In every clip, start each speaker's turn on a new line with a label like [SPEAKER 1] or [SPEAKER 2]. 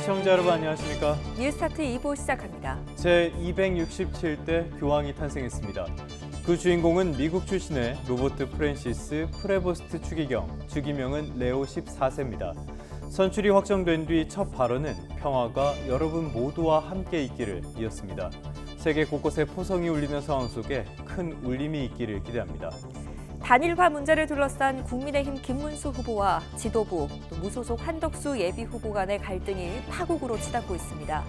[SPEAKER 1] 시청자 여러분 안녕하십니까?
[SPEAKER 2] 뉴스타트 2부 시작합니다.
[SPEAKER 1] 제267대 교황이 탄생했습니다. 그 주인공은 미국 출신의 로버트 프랜시스 프레보스트 추기경, 주기명은 레오 14세입니다. 선출이 확정된 뒤 첫 발언은 평화가 여러분 모두와 함께 있기를 이었습니다. 세계 곳곳에 포성이 울리는 상황 속에 큰 울림이 있기를 기대합니다.
[SPEAKER 2] 단일화 문제를 둘러싼 국민의힘 김문수 후보와 지도부, 또 무소속 한덕수 예비후보 간의 갈등이 파국으로 치닫고 있습니다.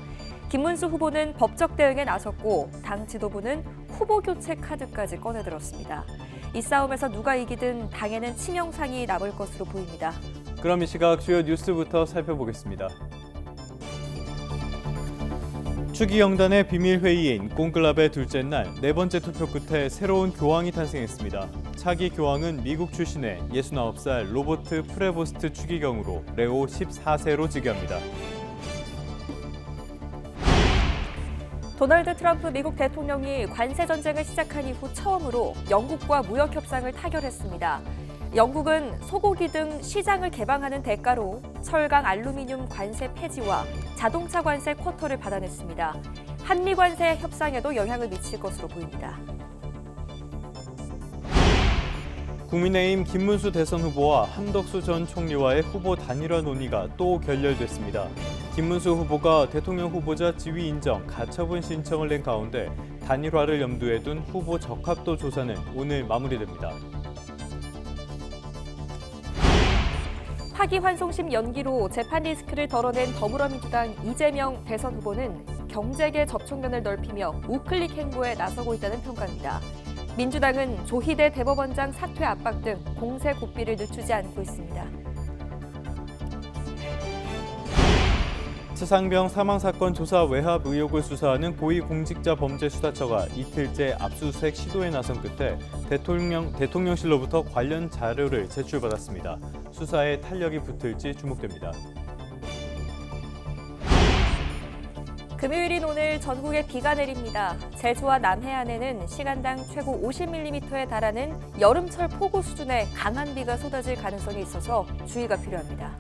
[SPEAKER 2] 김문수 후보는 법적 대응에 나섰고 당 지도부는 후보 교체 카드까지 꺼내들었습니다. 이 싸움에서 누가 이기든 당에는 치명상이 남을 것으로 보입니다.
[SPEAKER 1] 그럼 이 시각 주요 뉴스부터 살펴보겠습니다. 추기경단의 비밀회의인 콘클라베 둘째 날 네 번째 투표 끝에 새로운 교황이 탄생했습니다. 차기 교황은 미국 출신의 69살 로버트 프레보스트 추기경으로 레오 14세로 즉위합니다.
[SPEAKER 2] 도널드 트럼프 미국 대통령이 관세 전쟁을 시작한 이후 처음으로 영국과 무역 협상을 타결했습니다. 영국은 소고기 등 시장을 개방하는 대가로 철강, 알루미늄 관세 폐지와 자동차 관세 쿼터를 받아냈습니다. 한미 관세 협상에도 영향을 미칠 것으로 보입니다.
[SPEAKER 1] 국민의힘 김문수 대선 후보와 한덕수 전 총리와의 후보 단일화 논의가 또 결렬됐습니다. 김문수 후보가 대통령 후보자 지위 인정 가처분 신청을 낸 가운데 단일화를 염두에 둔 후보 적합도 조사는 오늘 마무리됩니다.
[SPEAKER 2] 파기환송심 연기로 재판 리스크를 덜어낸 더불어민주당 이재명 대선 후보는 경제계 접촉면을 넓히며 우클릭 행보에 나서고 있다는 평가입니다. 민주당은 조희대 대법원장 사퇴 압박 등 공세 고삐를 늦추지 않고 있습니다.
[SPEAKER 1] 최상병 사망사건 조사 외압 의혹을 수사하는 고위공직자범죄수사처가 이틀째 압수수색 시도에 나선 끝에 대통령실로부터 관련 자료를 제출받았습니다. 수사에 탄력이 붙을지 주목됩니다.
[SPEAKER 2] 금요일인 오늘 전국에 비가 내립니다. 제주와 남해안에는 시간당 최고 50mm에 달하는 여름철 폭우 수준의 강한 비가 쏟아질 가능성이 있어서 주의가 필요합니다.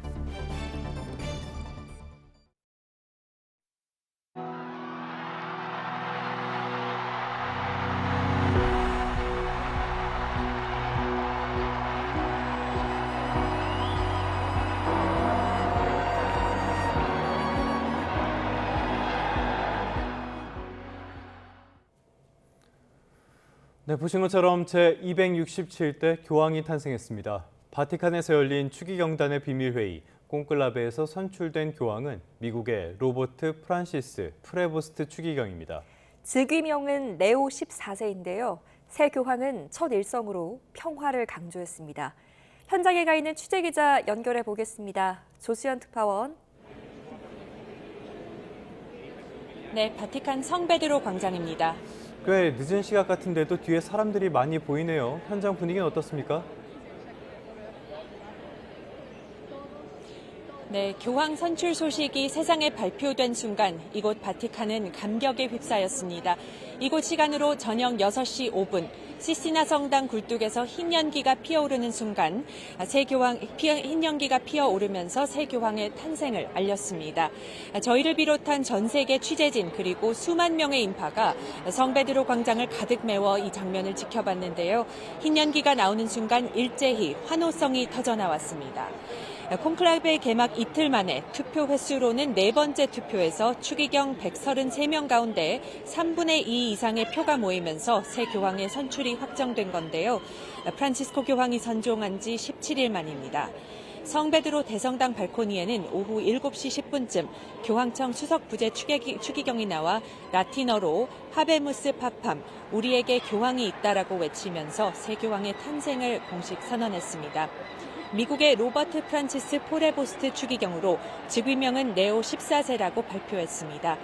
[SPEAKER 1] 네, 보신 것처럼 제267대 교황이 탄생했습니다. 바티칸에서 열린 추기경단의 비밀회의, 콘클라베에서 선출된 교황은 미국의 로버트 프란시스 프레보스트 추기경입니다.
[SPEAKER 2] 즉위명은 레오 14세인데요. 새 교황은 첫 일성으로 평화를 강조했습니다. 현장에 가 있는 취재기자 연결해 보겠습니다. 조수연 특파원.
[SPEAKER 3] 네, 바티칸 성베드로 광장입니다.
[SPEAKER 1] 꽤 늦은 시각 같은데도 뒤에 사람들이 많이 보이네요. 현장 분위기는 어떻습니까?
[SPEAKER 3] 네, 교황 선출 소식이 세상에 발표된 순간 이곳 바티칸은 감격에 휩싸였습니다. 이곳 시간으로 저녁 6시 5분 시스티나 성당 굴뚝에서 흰 연기가 피어오르는 순간 흰 연기가 피어오르면서 새 교황의 탄생을 알렸습니다. 저희를 비롯한 전 세계 취재진 그리고 수만 명의 인파가 성베드로 광장을 가득 메워 이 장면을 지켜봤는데요. 흰 연기가 나오는 순간 일제히 환호성이 터져나왔습니다. 콘클라베 개막 이틀 만에 투표 횟수로는 네 번째 투표에서 추기경 133명 가운데 3분의 2 이상의 표가 모이면서 새 교황의 선출이 확정된 건데요. 프란치스코 교황이 선종한 지 17일 만입니다. 성베드로 대성당 발코니에는 오후 7시 10분쯤 교황청 수석 부재 추기경이 나와 라틴어로 하베무스 파팜, 우리에게 교황이 있다라고 외치면서 새 교황의 탄생을 공식 선언했습니다. 미국의 로버트 프란치스 프레보스트 추기경으로 즉위명은 레오 14세라고 발표했습니다.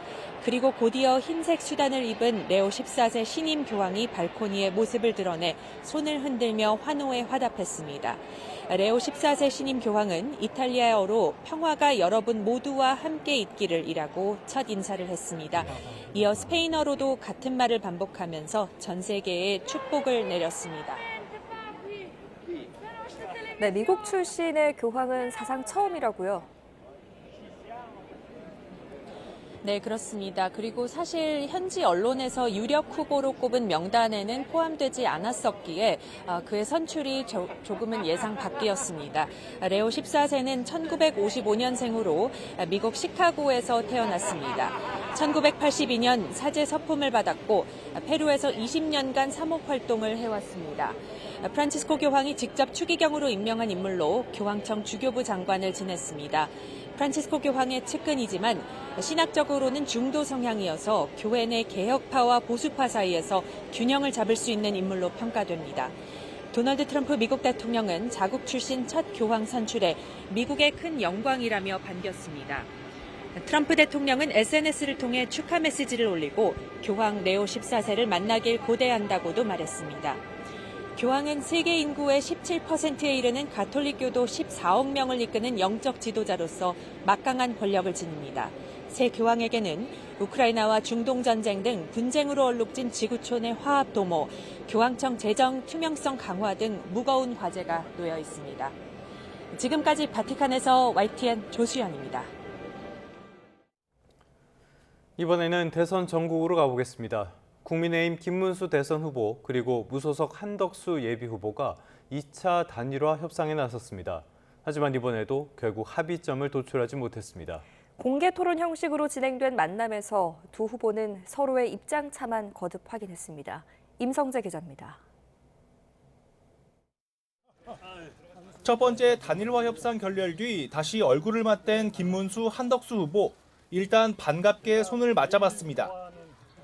[SPEAKER 3] 그리고 곧이어 흰색 수단을 입은 레오 14세 신임 교황이 발코니에 모습을 드러내 손을 흔들며 환호에 화답했습니다. 레오 14세 신임 교황은 이탈리아어로 평화가 여러분 모두와 함께 있기를 이라고 첫 인사를 했습니다. 이어 스페인어로도 같은 말을 반복하면서 전 세계에 축복을 내렸습니다.
[SPEAKER 2] 네, 미국 출신의 교황은 사상 처음이라고요.
[SPEAKER 3] 네, 그렇습니다. 그리고 사실 현지 언론에서 유력 후보로 꼽은 명단에는 포함되지 않았었기에 그의 선출이 조금은 예상 밖이었습니다. 레오 14세는 1955년생으로 미국 시카고에서 태어났습니다. 1982년 사제 서품을 받았고 페루에서 20년간 사목 활동을 해왔습니다. 프란치스코 교황이 직접 추기경으로 임명한 인물로 교황청 주교부 장관을 지냈습니다. 프란치스코 교황의 측근이지만 신학적으로는 중도 성향이어서 교회 내 개혁파와 보수파 사이에서 균형을 잡을 수 있는 인물로 평가됩니다. 도널드 트럼프 미국 대통령은 자국 출신 첫 교황 선출에 미국의 큰 영광이라며 반겼습니다. 트럼프 대통령은 SNS를 통해 축하 메시지를 올리고 교황 레오 14세를 만나길 고대한다고도 말했습니다. 교황은 세계 인구의 17%에 이르는 가톨릭교도 14억 명을 이끄는 영적 지도자로서 막강한 권력을 지닙니다. 새 교황에게는 우크라이나와 중동 전쟁 등 분쟁으로 얼룩진 지구촌의 화합 도모, 교황청 재정 투명성 강화 등 무거운 과제가 놓여 있습니다. 지금까지 바티칸에서 YTN 조수연입니다.
[SPEAKER 1] 이번에는 대선 전국으로 가보겠습니다. 국민의힘 김문수 대선 후보 그리고 무소속 한덕수 예비 후보가 2차 단일화 협상에 나섰습니다. 하지만 이번에도 결국 합의점을 도출하지 못했습니다.
[SPEAKER 2] 공개 토론 형식으로 진행된 만남에서 두 후보는 서로의 입장차만 거듭 확인했습니다. 임성재 기자입니다.
[SPEAKER 4] 첫 번째 단일화 협상 결렬 뒤 다시 얼굴을 맞댄 김문수, 한덕수 후보. 일단 반갑게 손을 맞잡았습니다.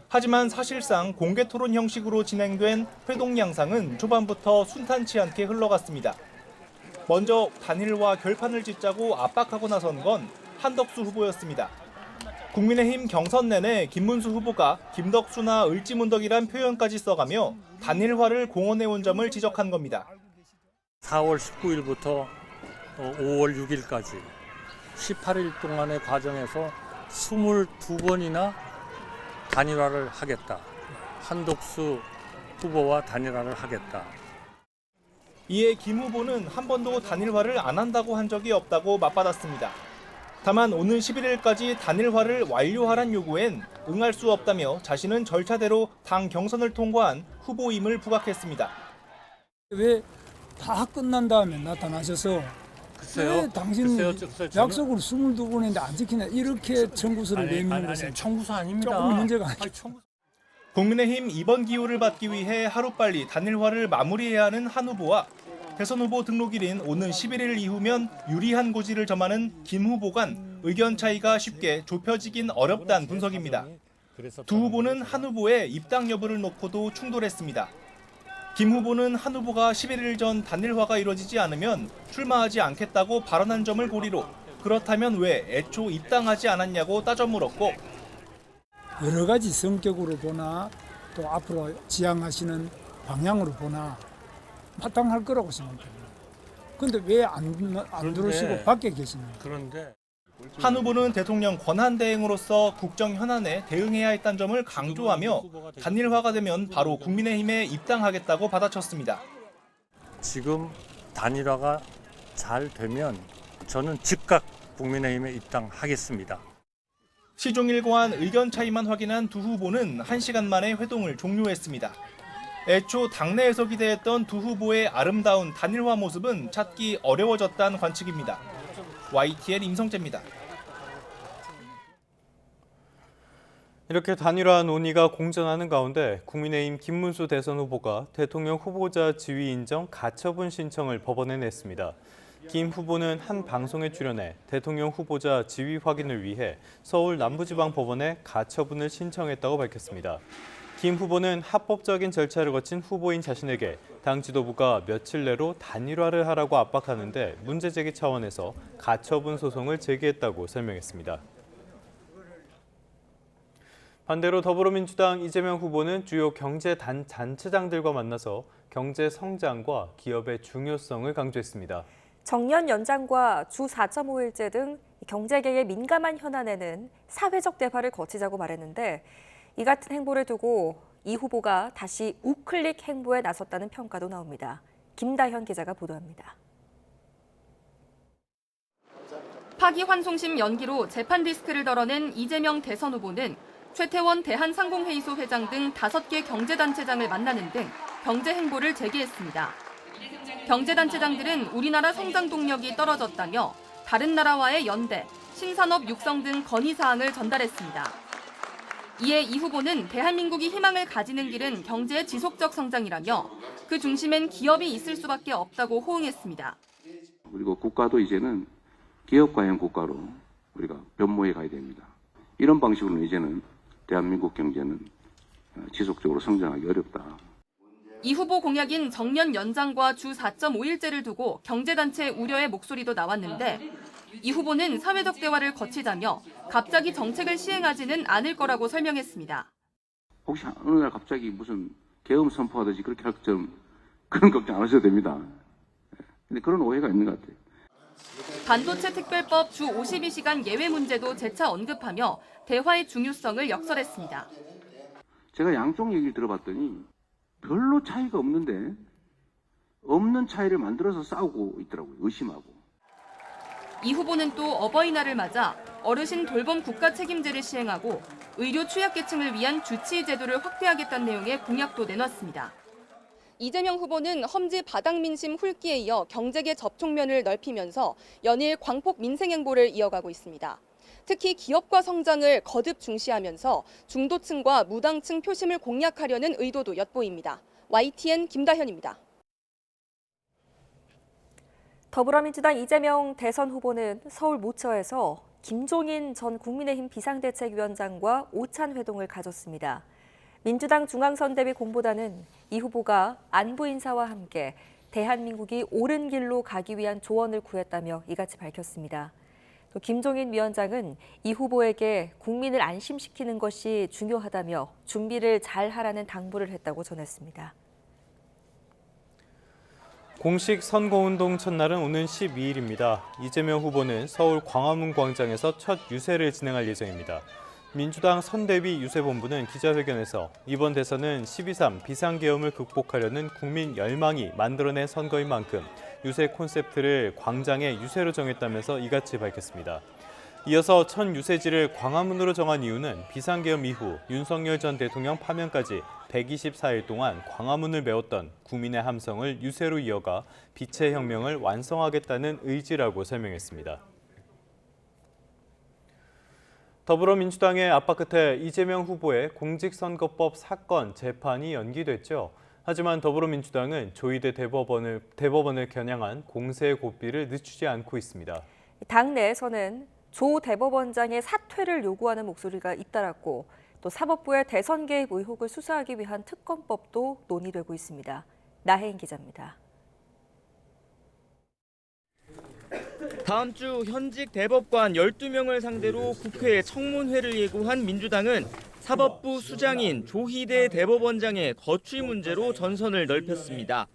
[SPEAKER 4] 하지만 사실상 공개 토론 형식으로 진행된 회동 양상은 초반부터 순탄치 않게 흘러갔습니다. 먼저 단일화 결판을 짓자고 압박하고 나선 건 한덕수 후보였습니다. 국민의힘 경선 내내 김문수 후보가 김덕수나 을지문덕이란 표현까지 써가며 단일화를 공언해온 점을 지적한 겁니다.
[SPEAKER 5] 4월 19일부터 5월 6일까지 18일 동안의 과정에서 22번이나 단일화를 하겠다. 한덕수 후보와 단일화를 하겠다.
[SPEAKER 4] 이에 김 후보는 한 번도 단일화를 안 한다고 한 적이 없다고 맞받았습니다. 다만 오는 11일까지 단일화를 완료하란 요구엔 응할 수 없다며 자신은 절차대로 당 경선을 통과한 후보임을 부각했습니다.
[SPEAKER 6] 왜 다 끝난 다음에 나타나셔서 왜 당신 약속을 22번 했는데 안 지키냐 이렇게 청구서를 내미는 것은
[SPEAKER 5] 청구서 아닙니다.
[SPEAKER 6] 조금 문제가 아니죠.
[SPEAKER 4] 국민의힘 이번 기호를 받기 위해 하루빨리 단일화를 마무리해야 하는 한 후보와 대선 후보 등록일인 오는 11일 이후면 유리한 고지를 점하는 김 후보 간 의견 차이가 쉽게 좁혀지긴 어렵다는 분석입니다. 두 후보는 한 후보의 입당 여부를 놓고도 충돌했습니다. 김 후보는 한 후보가 11일 전 단일화가 이루어지지 않으면 출마하지 않겠다고 발언한 점을 고리로 그렇다면 왜 애초 입당하지 않았냐고 따져 물었고
[SPEAKER 6] 여러 가지 성격으로 보나 또 앞으로 지향하시는 방향으로 보나 마땅할 거라고 생각합니다. 그런데 왜 안 들어오시고 밖에 계시나요?
[SPEAKER 5] 그런데
[SPEAKER 4] 한 후보는 대통령 권한대행으로서 국정 현안에 대응해야 했다는 점을 강조하며 단일화가 되면 바로 국민의힘에 입당하겠다고 받아쳤습니다.
[SPEAKER 5] 지금 단일화가 잘 되면 저는 즉각 국민의힘에 입당하겠습니다.
[SPEAKER 4] 시종일관 의견 차이만 확인한 두 후보는 1시간 만에 회동을 종료했습니다. 애초 당내에서 기대했던 두 후보의 아름다운 단일화 모습은 찾기 어려워졌다는 관측입니다. YTN 임성재입니다.
[SPEAKER 1] 이렇게 단일화 논의가 공전하는 가운데 국민의힘 김문수 대선 후보가 대통령 후보자 지위 인정 가처분 신청을 법원에 냈습니다. 김 후보는 한 방송에 출연해 대통령 후보자 지위 확인을 위해 서울 남부지방법원에 가처분을 신청했다고 밝혔습니다. 김 후보는 합법적인 절차를 거친 후보인 자신에게 당 지도부가 며칠 내로 단일화를 하라고 압박하는데 문제 제기 차원에서 가처분 소송을 제기했다고 설명했습니다. 반대로 더불어민주당 이재명 후보는 주요 경제단체장들과 만나서 경제 성장과 기업의 중요성을 강조했습니다.
[SPEAKER 2] 정년 연장과 주 4.5일제 등 경제계의 민감한 현안에는 사회적 대화를 거치자고 말했는데 이 같은 행보를 두고 이 후보가 다시 우클릭 행보에 나섰다는 평가도 나옵니다. 김다현 기자가 보도합니다.
[SPEAKER 7] 파기환송심 연기로 재판 리스크를 덜어낸 이재명 대선 후보는 최태원 대한상공회의소 회장 등 5개 경제단체장을 만나는 등 경제 행보를 제기했습니다. 경제단체장들은 우리나라 성장 동력이 떨어졌다며 다른 나라와의 연대, 신산업 육성 등 건의사항을 전달했습니다. 이에 이 후보는 대한민국이 희망을 가지는 길은 경제의 지속적 성장이라며 그 중심엔 기업이 있을 수밖에 없다고 호응했습니다.
[SPEAKER 8] 그리고 국가도 이제는 기업가형 국가로 우리가 변모해 가야 됩니다. 이런 방식으로는 이제는 대한민국 경제는 지속적으로 성장하기 어렵다.
[SPEAKER 7] 이 후보 공약인 정년 연장과 주 4.5일제를 두고 경제단체 우려의 목소리도 나왔는데 이 후보는 사회적 대화를 거치자며 갑자기 정책을 시행하지는 않을 거라고 설명했습니다.
[SPEAKER 8] 혹시 어느 날 갑자기 무슨 계엄 선포하듯이 그렇게 할 점 그런 걱정 안 하셔도 됩니다. 근데 그런 오해가 있는 것 같아요.
[SPEAKER 7] 반도체 특별법 주 52시간 예외 문제도 재차 언급하며 대화의 중요성을 역설했습니다.
[SPEAKER 8] 제가 양쪽 얘기를 들어봤더니 별로 차이가 없는데 없는 차이를 만들어서 싸우고 있더라고요. 의심하고.
[SPEAKER 7] 이 후보는 또 어버이날을 맞아 어르신 돌봄 국가 책임제를 시행하고 의료 취약계층을 위한 주치의 제도를 확대하겠다는 내용의 공약도 내놨습니다. 이재명 후보는 험지 바닥 민심 훑기에 이어 경제계 접촉면을 넓히면서 연일 광폭 민생 행보를 이어가고 있습니다. 특히 기업과 성장을 거듭 중시하면서 중도층과 무당층 표심을 공략하려는 의도도 엿보입니다. YTN 김다현입니다.
[SPEAKER 2] 더불어민주당 이재명 대선 후보는 서울 모처에서 김종인 전 국민의힘 비상대책위원장과 오찬 회동을 가졌습니다. 민주당 중앙선대위 공보단은 이 후보가 안보 인사와 함께 대한민국이 옳은 길로 가기 위한 조언을 구했다며 이같이 밝혔습니다. 또 김종인 위원장은 이 후보에게 국민을 안심시키는 것이 중요하다며 준비를 잘 하라는 당부를 했다고 전했습니다.
[SPEAKER 1] 공식 선거운동 첫날은 오는 12일입니다. 이재명 후보는 서울 광화문 광장에서 첫 유세를 진행할 예정입니다. 민주당 선대위 유세본부는 기자회견에서 이번 대선은 12.3 비상계엄을 극복하려는 국민 열망이 만들어낸 선거인 만큼 유세 콘셉트를 광장의 유세로 정했다면서 이같이 밝혔습니다. 이어서 첫 유세지를 광화문으로 정한 이유는 비상계엄 이후 윤석열 전 대통령 파면까지 124일 동안 광화문을 메웠던 국민의 함성을 유세로 이어가 빛의 혁명을 완성하겠다는 의지라고 설명했습니다. 더불어민주당의 압박 끝에 이재명 후보의 공직선거법 사건 재판이 연기됐죠. 하지만 더불어민주당은 조희대 대법원을 겨냥한 공세의 고비를 늦추지 않고 있습니다.
[SPEAKER 2] 당 내에서는 조 대법원장의 사퇴를 요구하는 목소리가 잇따랐고 또 사법부의 대선 개입 의혹을 수사하기 위한 특검법도 논의되고 있습니다. 나혜인 기자입니다.
[SPEAKER 9] 다음 주 현직 대법관 12명을 상대로 국회 청문회를 예고한 민주당은 사법부 수장인 조희대 대법원장의 거취 문제로 전선을 넓혔습니다.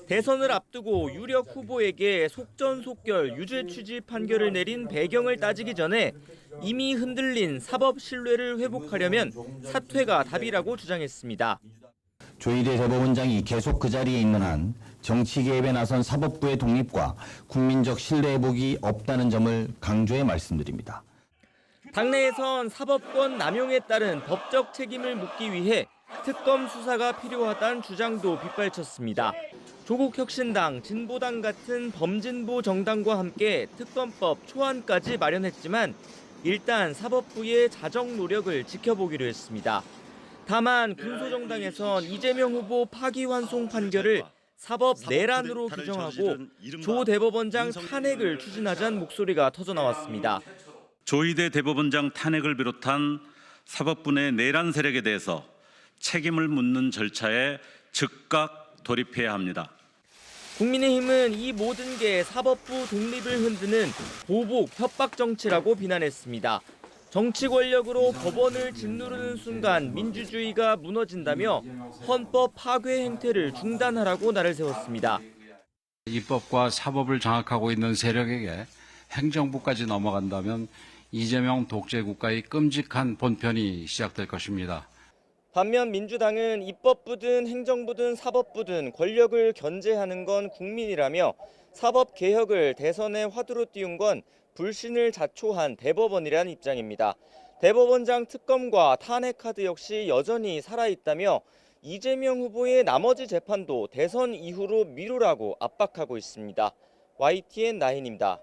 [SPEAKER 9] 대선을 앞두고 유력 후보에게 속전속결 유죄 취지 판결을 내린 배경을 따지기 전에 이미 흔들린 사법 신뢰를 회복하려면 사퇴가 답이라고 주장했습니다.
[SPEAKER 10] 조희대 대법원장이 계속 그 자리에 있는 한 정치 개입에 나선 사법부의 독립과 국민적 신뢰 회복이 없다는 점을 강조해 말씀드립니다.
[SPEAKER 9] 당내에선 사법권 남용에 따른 법적 책임을 묻기 위해 특검 수사가 필요하다는 주장도 빗발쳤습니다. 조국혁신당, 진보당 같은 범진보 정당과 함께 특검법 초안까지 마련했지만 일단 사법부의 자정 노력을 지켜보기로 했습니다. 다만 군소정당에선 이재명 후보 파기환송 판결을 사법 내란으로 규정하고 조 대법원장 탄핵을 추진하자는 목소리가 터져나왔습니다.
[SPEAKER 11] 조희대 대법원장 탄핵을 비롯한 사법부 내 내란 세력에 대해서 책임을 묻는 절차에 즉각 돌입해야 합니다.
[SPEAKER 9] 국민의힘은 이 모든 게 사법부 독립을 흔드는 보복 협박 정치라고 비난했습니다. 정치 권력으로 법원을 짓누르는 순간 민주주의가 무너진다며 헌법 파괴 행태를 중단하라고 날을 세웠습니다.
[SPEAKER 12] 입법과 사법을 장악하고 있는 세력에게 행정부까지 넘어간다면 이재명 독재 국가의 끔찍한 본편이 시작될 것입니다.
[SPEAKER 9] 반면 민주당은 입법부든 행정부든 사법부든 권력을 견제하는 건 국민이라며 사법개혁을 대선의 화두로 띄운 건 불신을 자초한 대법원이란 입장입니다. 대법원장 특검과 탄핵 카드 역시 여전히 살아있다며 이재명 후보의 나머지 재판도 대선 이후로 미루라고 압박하고 있습니다. YTN 나인입니다.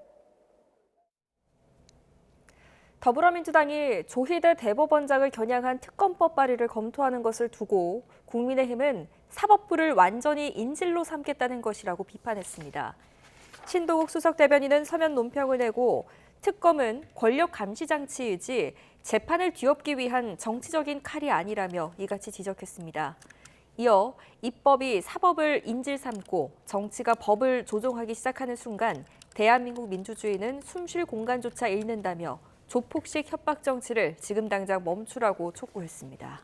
[SPEAKER 2] 더불어민주당이 조희대 대법원장을 겨냥한 특검법 발의를 검토하는 것을 두고 국민의힘은 사법부를 완전히 인질로 삼겠다는 것이라고 비판했습니다. 신동욱 수석대변인은 서면 논평을 내고 특검은 권력 감시 장치이지 재판을 뒤엎기 위한 정치적인 칼이 아니라며 이같이 지적했습니다. 이어 입법이 사법을 인질 삼고 정치가 법을 조종하기 시작하는 순간 대한민국 민주주의는 숨쉴 공간조차 잃는다며 조폭식 협박 정치를 지금 당장 멈추라고 촉구했습니다.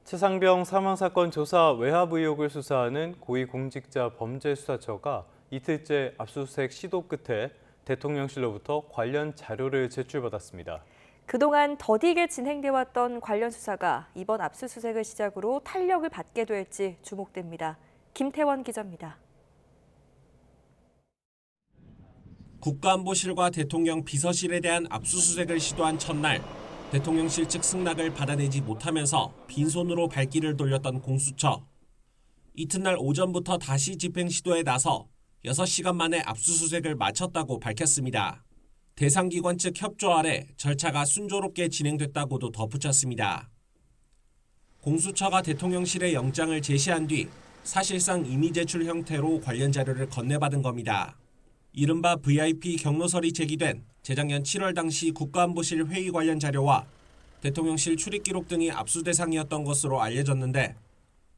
[SPEAKER 1] 최상병 사망사건 조사 외압 의혹을 수사하는 고위공직자 범죄수사처가 이틀째 압수수색 시도 끝에 대통령실로부터 관련 자료를 제출받았습니다.
[SPEAKER 2] 그동안 더디게 진행돼 왔던 관련 수사가 이번 압수수색을 시작으로 탄력을 받게 될지 주목됩니다. 김태원 기자입니다.
[SPEAKER 13] 국가안보실과 대통령 비서실에 대한 압수수색을 시도한 첫날, 대통령실 측 승낙을 받아내지 못하면서 빈손으로 발길을 돌렸던 공수처. 이튿날 오전부터 다시 집행 시도에 나서 6시간 만에 압수수색을 마쳤다고 밝혔습니다. 대상기관 측 협조 아래 절차가 순조롭게 진행됐다고도 덧붙였습니다. 공수처가 대통령실에 영장을 제시한 뒤 사실상 임의 제출 형태로 관련 자료를 건네받은 겁니다. 이른바 VIP 경로설이 제기된 재작년 7월 당시 국가안보실 회의 관련 자료와 대통령실 출입 기록 등이 압수 대상이었던 것으로 알려졌는데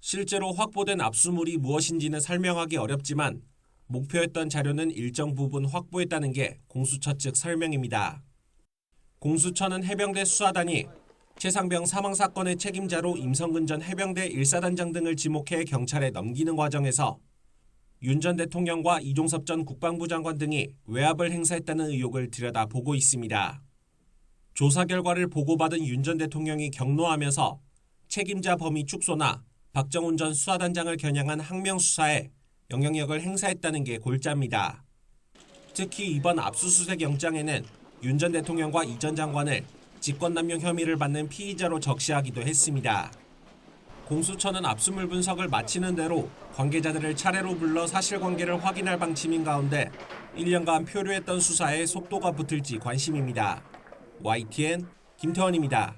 [SPEAKER 13] 실제로 확보된 압수물이 무엇인지는 설명하기 어렵지만 목표했던 자료는 일정 부분 확보했다는 게 공수처 측 설명입니다. 공수처는 해병대 수사단이 최상병 사망사건의 책임자로 임성근 전 해병대 1사단장 등을 지목해 경찰에 넘기는 과정에서 윤 전 대통령과 이종섭 전 국방부 장관 등이 외압을 행사했다는 의혹을 들여다보고 있습니다. 조사 결과를 보고받은 윤 전 대통령이 격노하면서 책임자 범위 축소나 박정훈 전 수사단장을 겨냥한 항명 수사에 영향력을 행사했다는 게 골자입니다. 특히 이번 압수수색 영장에는 윤 전 대통령과 이 전 장관을 직권남용 혐의를 받는 피의자로 적시하기도 했습니다. 공수처는 압수물 분석을 마치는 대로 관계자들을 차례로 불러 사실관계를 확인할 방침인 가운데 1년간 표류했던 수사에 속도가 붙을지 관심입니다. YTN 김태원입니다.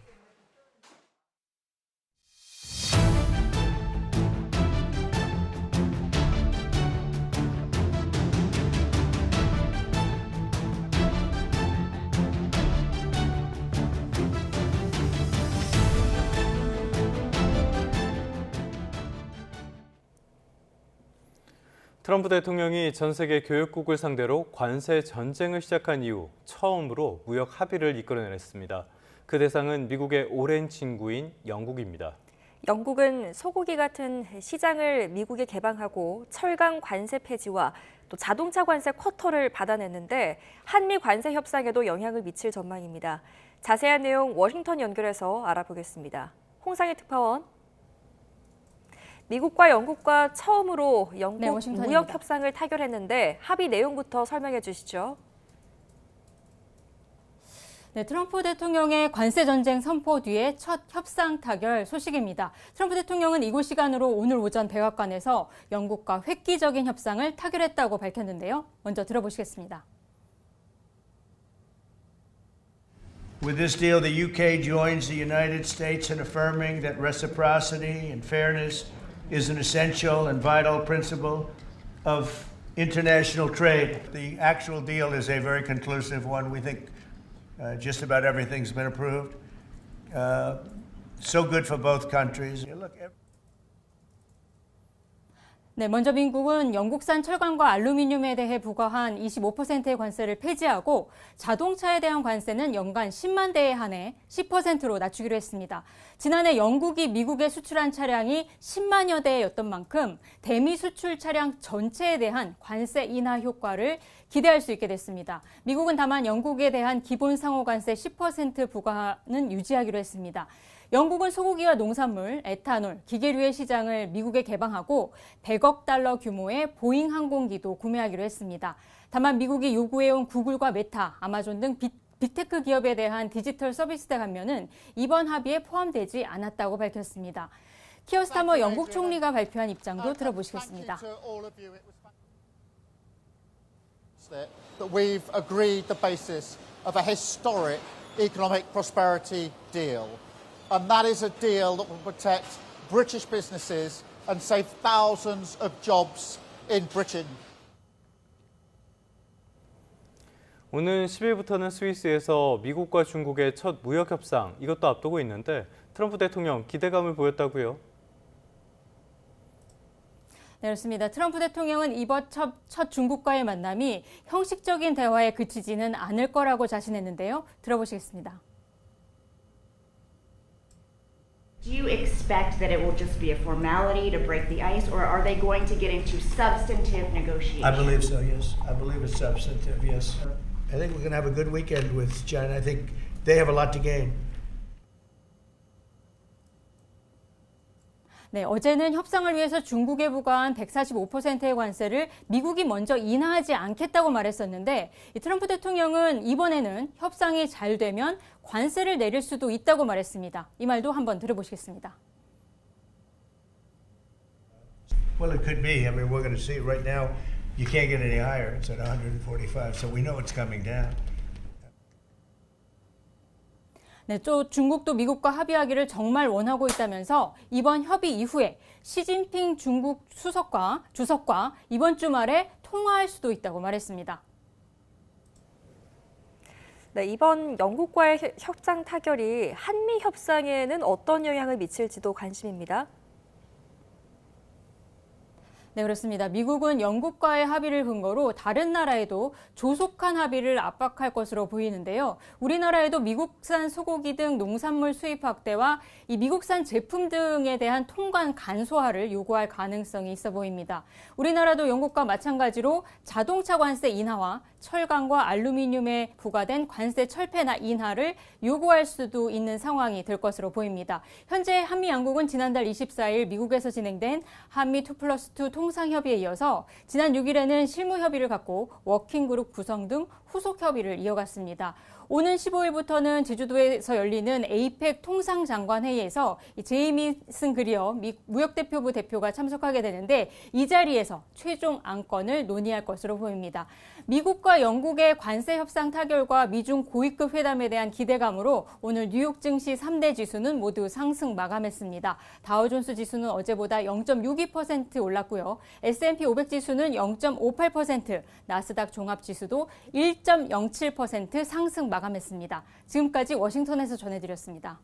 [SPEAKER 1] 트럼프 대통령이 전 세계 교역국을 상대로 관세 전쟁을 시작한 이후 처음으로 무역 합의를 이끌어냈습니다. 그 대상은 미국의 오랜 친구인 영국입니다.
[SPEAKER 2] 영국은 소고기 같은 시장을 미국에 개방하고 철강 관세 폐지와 또 자동차 관세 쿼터를 받아냈는데 한미 관세 협상에도 영향을 미칠 전망입니다. 자세한 내용 워싱턴 연결해서 알아보겠습니다. 홍상희 특파원. 미국과 영국과 처음으로 영국 무역 협상을 타결했는데 합의 내용부터 설명해 주시죠.
[SPEAKER 14] 네, 트럼프 대통령의 관세 전쟁 선포 뒤에 첫 협상 타결 소식입니다. 트럼프 대통령은 이곳 시간으로 오늘 오전 백악관에서 영국과 획기적인 협상을 타결했다고 밝혔는데요. 먼저 들어보시겠습니다.
[SPEAKER 15] With this deal, the UK joins the United States in affirming that reciprocity and fairness is an essential and vital principle of international trade. The actual deal is a very conclusive one. We think just about everything's been approved. So good for both countries.
[SPEAKER 14] 네, 먼저 미국은 영국산 철강과 알루미늄에 대해 부과한 25%의 관세를 폐지하고 자동차에 대한 관세는 연간 10만 대에 한해 10%로 낮추기로 했습니다. 지난해 영국이 미국에 수출한 차량이 10만여 대였던 만큼 대미 수출 차량 전체에 대한 관세 인하 효과를 기대할 수 있게 됐습니다. 미국은 다만 영국에 대한 기본 상호 관세 10% 부과는 유지하기로 했습니다. 영국은 소고기와 농산물, 에탄올, 기계류의 시장을 미국에 개방하고 100억 달러 규모의 보잉 항공기도 구매하기로 했습니다. 다만 미국이 요구해온 구글과 메타, 아마존 등 빅테크 기업에 대한 디지털 서비스대 감면은 이번 합의에 포함되지 않았다고 밝혔습니다. 키어 스타머 영국 총리가 발표한 입장도 들어보시겠습니다.
[SPEAKER 16] That we've agreed the basis of a historic economic prosperity deal. And that is a deal that will protect British businesses and save thousands of jobs in Britain.
[SPEAKER 1] 오는 10일부터는 스위스에서 미국과 중국의 첫 무역 협상, 이것도 앞두고 있는데 트럼프 대통령 기대감을 보였다고요?
[SPEAKER 14] 네, 그렇습니다. 트럼프 대통령은 이번 첫 중국과의 만남이 형식적인 대화에 그치지는 않을 거라고 자신했는데요. 들어보시겠습니다.
[SPEAKER 17] Do you expect that it will just be a formality to break the ice, or are they going to get into substantive negotiations?
[SPEAKER 15] I believe so, yes. I believe it's substantive, yes. I think we're going to have a good weekend with China. I think they have a lot to gain.
[SPEAKER 14] 네, 어제는 협상을 위해서 중국에 부과한 145%의 관세를 미국이 먼저 인하하지 않겠다고 말했었는데 트럼프 대통령은 이번에는 협상이 잘 되면 관세를 내릴 수도 있다고 말했습니다. 이 말도 한번 들어보시겠습니다.
[SPEAKER 15] Well, it could be. I mean, we're going to see right now. You can't get any higher. It's at 145, so we know it's coming down.
[SPEAKER 14] 네, 또 중국도 미국과 합의하기를 정말 원하고 있다면서 이번 협의 이후에 시진핑 중국 주석과 이번 주말에 통화할 수도 있다고 말했습니다.
[SPEAKER 2] 네, 이번 영국과의 협상 타결이 한미 협상에는 어떤 영향을 미칠지도 관심입니다.
[SPEAKER 14] 네, 그렇습니다. 미국은 영국과의 합의를 근거로 다른 나라에도 조속한 합의를 압박할 것으로 보이는데요. 우리나라에도 미국산 소고기 등 농산물 수입 확대와 이 미국산 제품 등에 대한 통관 간소화를 요구할 가능성이 있어 보입니다. 우리나라도 영국과 마찬가지로 자동차 관세 인하와 철강과 알루미늄에 부과된 관세 철폐나 인하를 요구할 수도 있는 상황이 될 것으로 보입니다. 현재 한미 양국은 지난달 24일 미국에서 진행된 한미 2+2 통상협의에 이어서 지난 6일에는 실무협의를 갖고 워킹그룹 구성 등 후속 협의를 이어갔습니다. 오는 15일부터는 제주도에서 열리는 에이펙 통상장관회의에서 제이미슨 그리어 무역대표부 대표가 참석하게 되는데 이 자리에서 최종 안건을 논의할 것으로 보입니다. 미국과 영국의 관세 협상 타결과 미중 고위급 회담에 대한 기대감으로 오늘 뉴욕 증시 3대 지수는 모두 상승 마감했습니다. 다우존스 지수는 어제보다 0.62% 올랐고요. S&P 500 지수는 0.58%, 나스닥 종합지수도 1.07% 상승 마감했습니다. 지금까지 워싱턴에서 전해드렸습니다.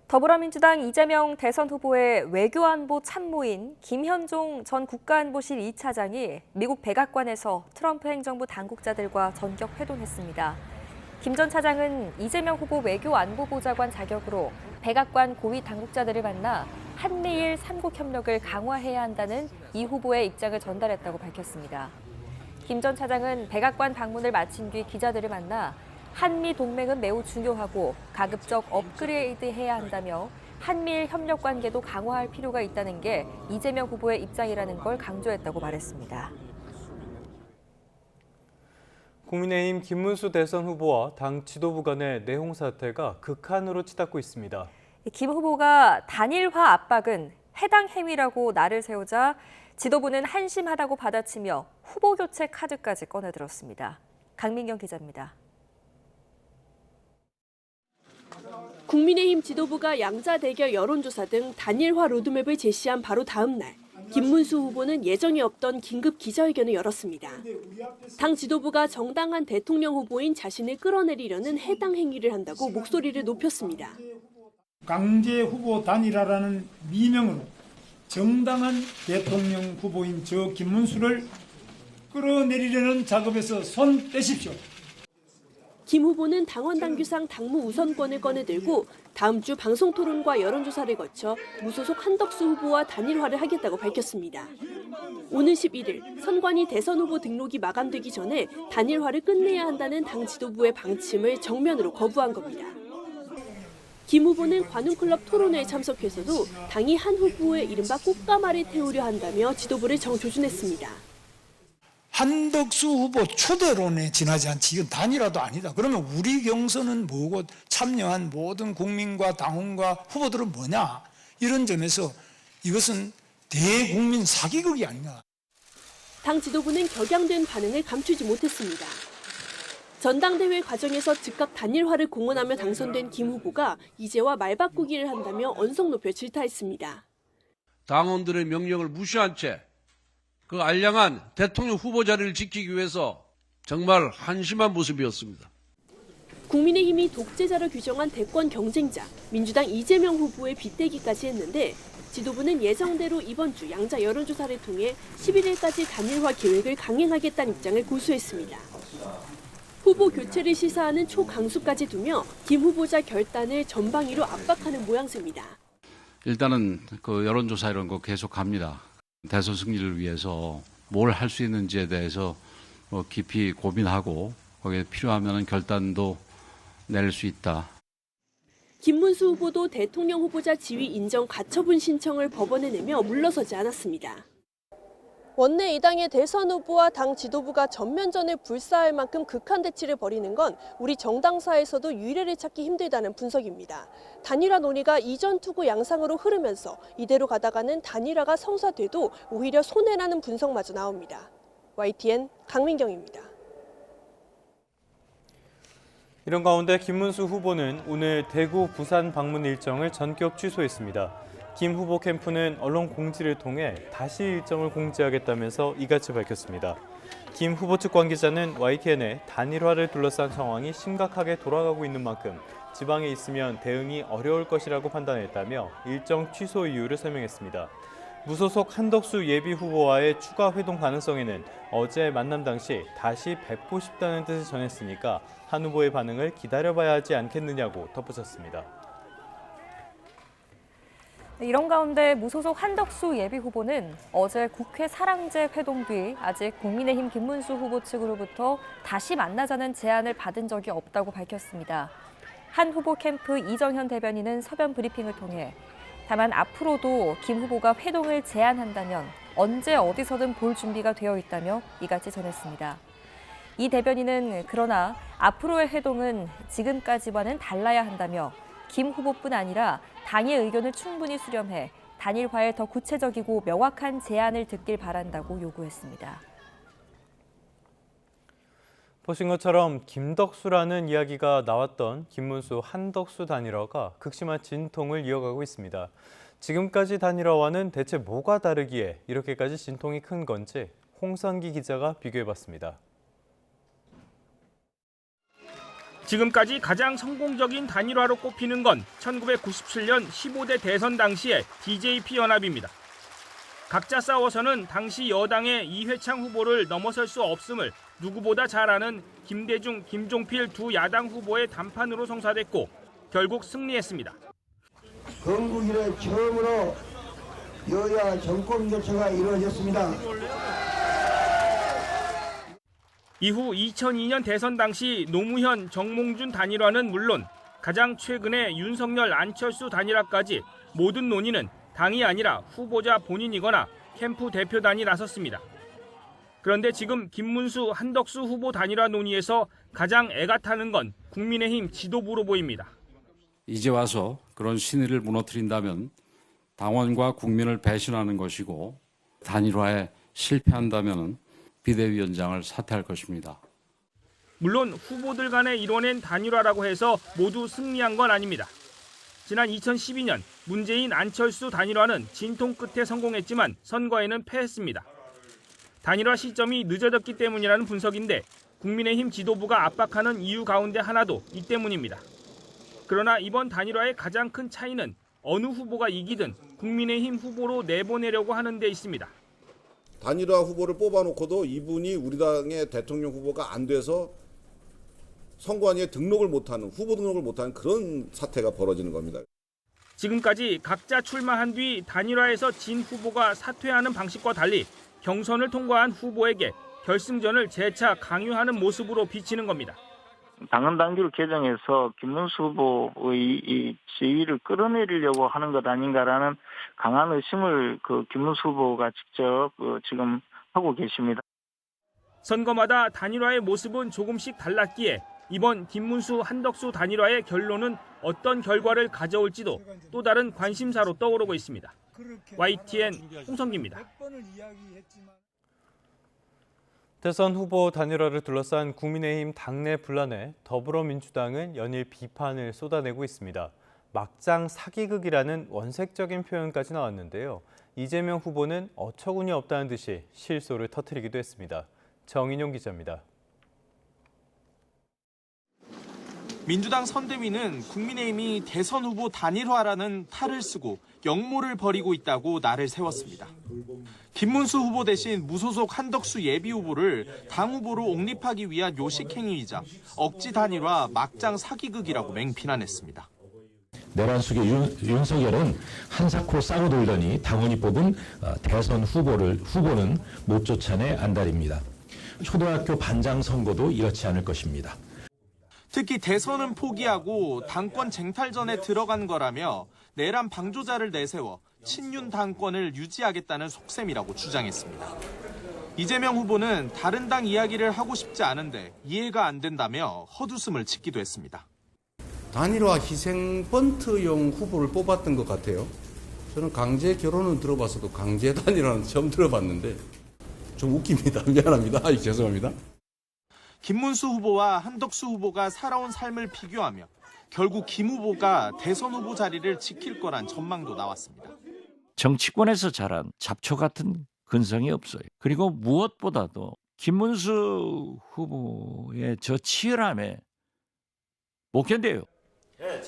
[SPEAKER 2] 더불어민주당 이재명 대선 후보의 외교안보 참모인 김현종 전 국가안보실 2차장이 미국 백악관에서 트럼프 행정부 당국자들과 전격 회동했습니다. 김 전 차장은 이재명 후보 외교안보보좌관 자격으로 백악관 고위 당국자들을 만나 한미일 3국 협력을 강화해야 한다는 이 후보의 입장을 전달했다고 밝혔습니다. 김 전 차장은 백악관 방문을 마친 뒤 기자들을 만나 한미 동맹은 매우 중요하고 가급적 업그레이드해야 한다며 한미일 협력 관계도 강화할 필요가 있다는 게 이재명 후보의 입장이라는 걸 강조했다고 말했습니다.
[SPEAKER 1] 국민의힘 김문수 대선 후보와 당 지도부 간의 내홍 사태가 극한으로 치닫고 있습니다.
[SPEAKER 2] 김 후보가 단일화 압박은 해당 행위라고 날을 세우자 지도부는 한심하다고 받아치며 후보 교체 카드까지 꺼내들었습니다. 강민경 기자입니다.
[SPEAKER 18] 국민의힘 지도부가 양자 대결 여론조사 등 단일화 로드맵을 제시한 바로 다음 날, 김문수 후보는 예정에 없던 긴급 기자회견을 열었습니다. 당 지도부가 정당한 대통령 후보인 자신을 끌어내리려는 해당 행위를 한다고 목소리를 높였습니다.
[SPEAKER 6] 강제 후보 단일화라는 미명으로 정당한 대통령 후보인 저 김문수를 끌어내리려는 작업에서 손 떼십시오.
[SPEAKER 18] 김 후보는 당원 당규상 당무 우선권을 꺼내들고 다음 주 방송토론과 여론조사를 거쳐 무소속 한덕수 후보와 단일화를 하겠다고 밝혔습니다. 오는 11일 선관위 대선 후보 등록이 마감되기 전에 단일화를 끝내야 한다는 당 지도부의 방침을 정면으로 거부한 겁니다. 김 후보는 관훈클럽 토론회에 참석해서도 당이 한 후보의 이른바 꽃가마를 태우려 한다며 지도부를 정조준했습니다.
[SPEAKER 6] 한덕수 후보 초대론에 지나지 않지 이건 단일화도 아니다. 그러면 우리 경선은 뭐고 참여한 모든 국민과 당원과 후보들은 뭐냐. 이런 점에서 이것은 대국민 사기극이 아니냐.
[SPEAKER 18] 당 지도부는 격양된 반응을 감추지 못했습니다. 전당대회 과정에서 즉각 단일화를 공언하며 당선된 김 후보가 이제와 말바꾸기를 한다며 언성 높여 질타했습니다.
[SPEAKER 12] 당원들의 명령을 무시한 채 그 알량한 대통령 후보 자리를 지키기 위해서 정말 한심한 모습이었습니다.
[SPEAKER 18] 국민의힘이 독재자로 규정한 대권 경쟁자 민주당 이재명 후보의 빗대기까지 했는데 지도부는 예정대로 이번 주 양자 여론조사를 통해 11일까지 단일화 계획을 강행하겠다는 입장을 고수했습니다. 후보 교체를 시사하는 초강수까지 두며 김 후보자 결단을 전방위로 압박하는 모양새입니다.
[SPEAKER 12] 일단은 그 여론조사 이런 거 계속합니다. 대선 승리를 위해서 뭘 할 수 있는지에 대해서 깊이 고민하고 거기에 필요하면 결단도 낼 수 있다.
[SPEAKER 18] 김문수 후보도 대통령 후보자 지위 인정 가처분 신청을 법원에 내며 물러서지 않았습니다. 원내 이 당의 대선 후보와 당 지도부가 전면전을 불사할 만큼 극한 대치를 벌이는 건 우리 정당사에서도 유례를 찾기 힘들다는 분석입니다. 단일화 논의가 이전 투구 양상으로 흐르면서 이대로 가다가는 단일화가 성사돼도 오히려 손해라는 분석마저 나옵니다. YTN 강민경입니다.
[SPEAKER 1] 이런 가운데 김문수 후보는 오늘 대구, 부산 방문 일정을 전격 취소했습니다. 김 후보 캠프는 언론 공지를 통해 다시 일정을 공지하겠다면서 이같이 밝혔습니다. 김 후보 측 관계자는 YTN에 단일화를 둘러싼 상황이 심각하게 돌아가고 있는 만큼 지방에 있으면 대응이 어려울 것이라고 판단했다며 일정 취소 이유를 설명했습니다. 무소속 한덕수 예비 후보와의 추가 회동 가능성에는 어제 만남 당시 다시 뵙고 싶다는 뜻을 전했으니까 한 후보의 반응을 기다려봐야 하지 않겠느냐고 덧붙였습니다.
[SPEAKER 2] 이런 가운데 무소속 한덕수 예비 후보는 어제 국회 사랑제 회동 뒤 아직 국민의힘 김문수 후보 측으로부터 다시 만나자는 제안을 받은 적이 없다고 밝혔습니다. 한 후보 캠프 이정현 대변인은 서면 브리핑을 통해 다만 앞으로도 김 후보가 회동을 제안한다면 언제 어디서든 볼 준비가 되어 있다며 이같이 전했습니다. 이 대변인은 그러나 앞으로의 회동은 지금까지와는 달라야 한다며 김 후보뿐 아니라 당의 의견을 충분히 수렴해 단일화에 더 구체적이고 명확한 제안을 듣길 바란다고 요구했습니다.
[SPEAKER 1] 보신 것처럼 김덕수라는 이야기가 나왔던 김문수 한덕수 단일화가 극심한 진통을 이어가고 있습니다. 지금까지 단일화와는 대체 뭐가 다르기에 이렇게까지 진통이 큰 건지 홍선기 기자가 비교해봤습니다.
[SPEAKER 19] 지금까지 가장 성공적인 단일화로 꼽히는 건 1997년 15대 대선 당시의 DJP 연합입니다. 각자 싸워서는 당시 여당의 이회창 후보를 넘어설 수 없음을 누구보다 잘 아는 김대중, 김종필 두 야당 후보의 단판으로 성사됐고 결국 승리했습니다.
[SPEAKER 20] 건국 이래 처음으로 여야 정권 교체가 이루어졌습니다.
[SPEAKER 19] 이후 2002년 대선 당시 노무현, 정몽준 단일화는 물론 가장 최근에 윤석열, 안철수 단일화까지 모든 논의는 당이 아니라 후보자 본인이거나 캠프 대표단이 나섰습니다. 그런데 지금 김문수, 한덕수 후보 단일화 논의에서 가장 애가 타는 건 국민의힘 지도부로 보입니다.
[SPEAKER 12] 이제 와서 그런 신의를 무너뜨린다면 당원과 국민을 배신하는 것이고 단일화에 실패한다면 비대위원장을 사퇴할 것입니다.
[SPEAKER 19] 물론 후보들 간에 이뤄낸 단일화라고 해서 모두 승리한 건 아닙니다. 지난 2012년 문재인 안철수 단일화는 진통 끝에 성공했지만 선거에는 패했습니다. 단일화 시점이 늦어졌기 때문이라는 분석인데 국민의힘 지도부가 압박하는 이유 가운데 하나도 이 때문입니다. 그러나 이번 단일화의 가장 큰 차이는 어느 후보가 이기든 국민의힘 후보로 내보내려고 하는 데 있습니다.
[SPEAKER 21] 단일화 후보를 뽑아놓고도 이분이 우리 당의 대통령 후보가 안 돼서 선관위에 등록을 못하는, 후보 등록을 못하는 그런 사태가 벌어지는 겁니다.
[SPEAKER 19] 지금까지 각자 출마한 뒤 단일화에서 진 후보가 사퇴하는 방식과 달리 경선을 통과한 후보에게 결승전을 재차 강요하는 모습으로 비치는 겁니다.
[SPEAKER 3] 당헌 당규를 개정해서 김문수 후보의 이 지위를 끌어내리려고 하는 것 아닌가라는 강한 의심을 김문수 후보가 직접 지금 하고 계십니다.
[SPEAKER 19] 선거마다 단일화의 모습은 조금씩 달랐기에 이번 김문수 한덕수 단일화의 결론은 어떤 결과를 가져올지도 또 다른 관심사로 떠오르고 있습니다. YTN 홍성기입니다.
[SPEAKER 1] 대선 후보 단일화를 둘러싼 국민의힘 당내 분란에 더불어민주당은 연일 비판을 쏟아내고 있습니다. 막장 사기극이라는 원색적인 표현까지 나왔는데요. 이재명 후보는 어처구니 없다는 듯이 실소를 터뜨리기도 했습니다. 정인용 기자입니다.
[SPEAKER 22] 민주당 선대위는 국민의힘이 대선 후보 단일화라는 탈을 쓰고 역모를 벌이고 있다고 날을 세웠습니다. 김문수 후보 대신 무소속 한덕수 예비후보를 당 후보로 옹립하기 위한 요식행위이자 억지 단일화 막장 사기극이라고 맹비난했습니다.
[SPEAKER 23] 내란 속의 윤석열은 한사코 싸고 돌더니 당원이 뽑은 대선 후보는 못 쫓아내 안달입니다. 초등학교 반장 선거도 이렇지 않을 것입니다.
[SPEAKER 22] 특히 대선은 포기하고 당권 쟁탈전에 들어간 거라며 내란 방조자를 내세워 친윤 당권을 유지하겠다는 속셈이라고 주장했습니다. 이재명 후보는 다른 당 이야기를 하고 싶지 않은데 이해가 안 된다며 헛웃음을 짓기도 했습니다.
[SPEAKER 21] 단일화 희생 번트용 후보를 뽑았던 것 같아요. 저는 강제 결혼은 들어봤어도 강제 단일화는 처음 들어봤는데 좀 웃깁니다. 미안합니다. 죄송합니다.
[SPEAKER 22] 김문수 후보와 한덕수 후보가 살아온 삶을 비교하며 결국 김 후보가 대선 후보 자리를 지킬 거란 전망도 나왔습니다.
[SPEAKER 24] 정치권에서 자란 잡초 같은 근성이 없어요. 그리고 무엇보다도 김문수 후보의 저 치열함에 못 견뎌요.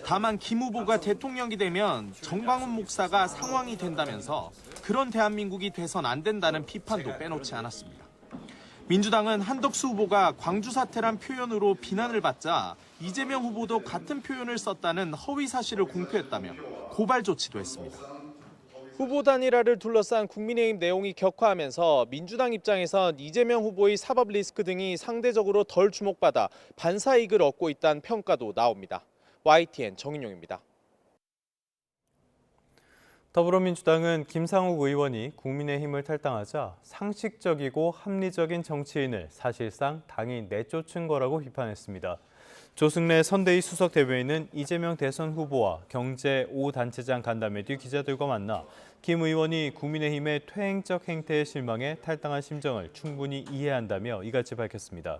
[SPEAKER 22] 다만 김 후보가 대통령이 되면 정광훈 목사가 상황이 된다면서 그런 대한민국이 돼선 안 된다는 비판도 빼놓지 않았습니다. 민주당은 한덕수 후보가 광주 사태란 표현으로 비난을 받자 이재명 후보도 같은 표현을 썼다는 허위 사실을 공표했다며 고발 조치도 했습니다. 후보 단일화를 둘러싼 국민의힘 내용이 격화하면서 민주당 입장에선 이재명 후보의 사법 리스크 등이 상대적으로 덜 주목받아 반사이익을 얻고 있다는 평가도 나옵니다. YTN 정인용입니다.
[SPEAKER 1] 더불어민주당은 김상욱 의원이 국민의힘을 탈당하자 상식적이고 합리적인 정치인을 사실상 당이 내쫓은 거라고 비판했습니다. 조승래 선대위 수석 대변인은 이재명 대선 후보와 경제 5단체장 간담회 뒤 기자들과 만나 김 의원이 국민의힘의 퇴행적 행태에 실망해 탈당한 심정을 충분히 이해한다며 이같이 밝혔습니다.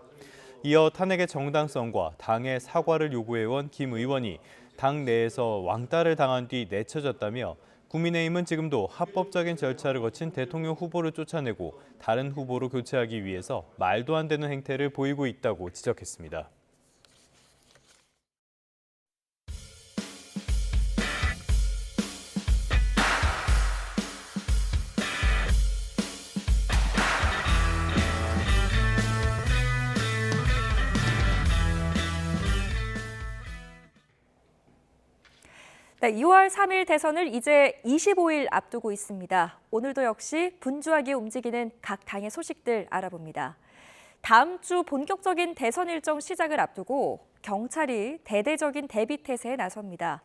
[SPEAKER 1] 이어 탄핵의 정당성과 당의 사과를 요구해온 김 의원이 당 내에서 왕따를 당한 뒤 내쳐졌다며 국민의힘은 지금도 합법적인 절차를 거친 대통령 후보를 쫓아내고 다른 후보로 교체하기 위해서 말도 안 되는 행태를 보이고 있다고 지적했습니다.
[SPEAKER 2] 네, 2월 3일 대선을 이제 25일 앞두고 있습니다. 오늘도 역시 분주하게 움직이는 각 당의 소식들 알아봅니다. 다음 주 본격적인 대선 일정 시작을 앞두고 경찰이 대대적인 대비 태세에 나섭니다.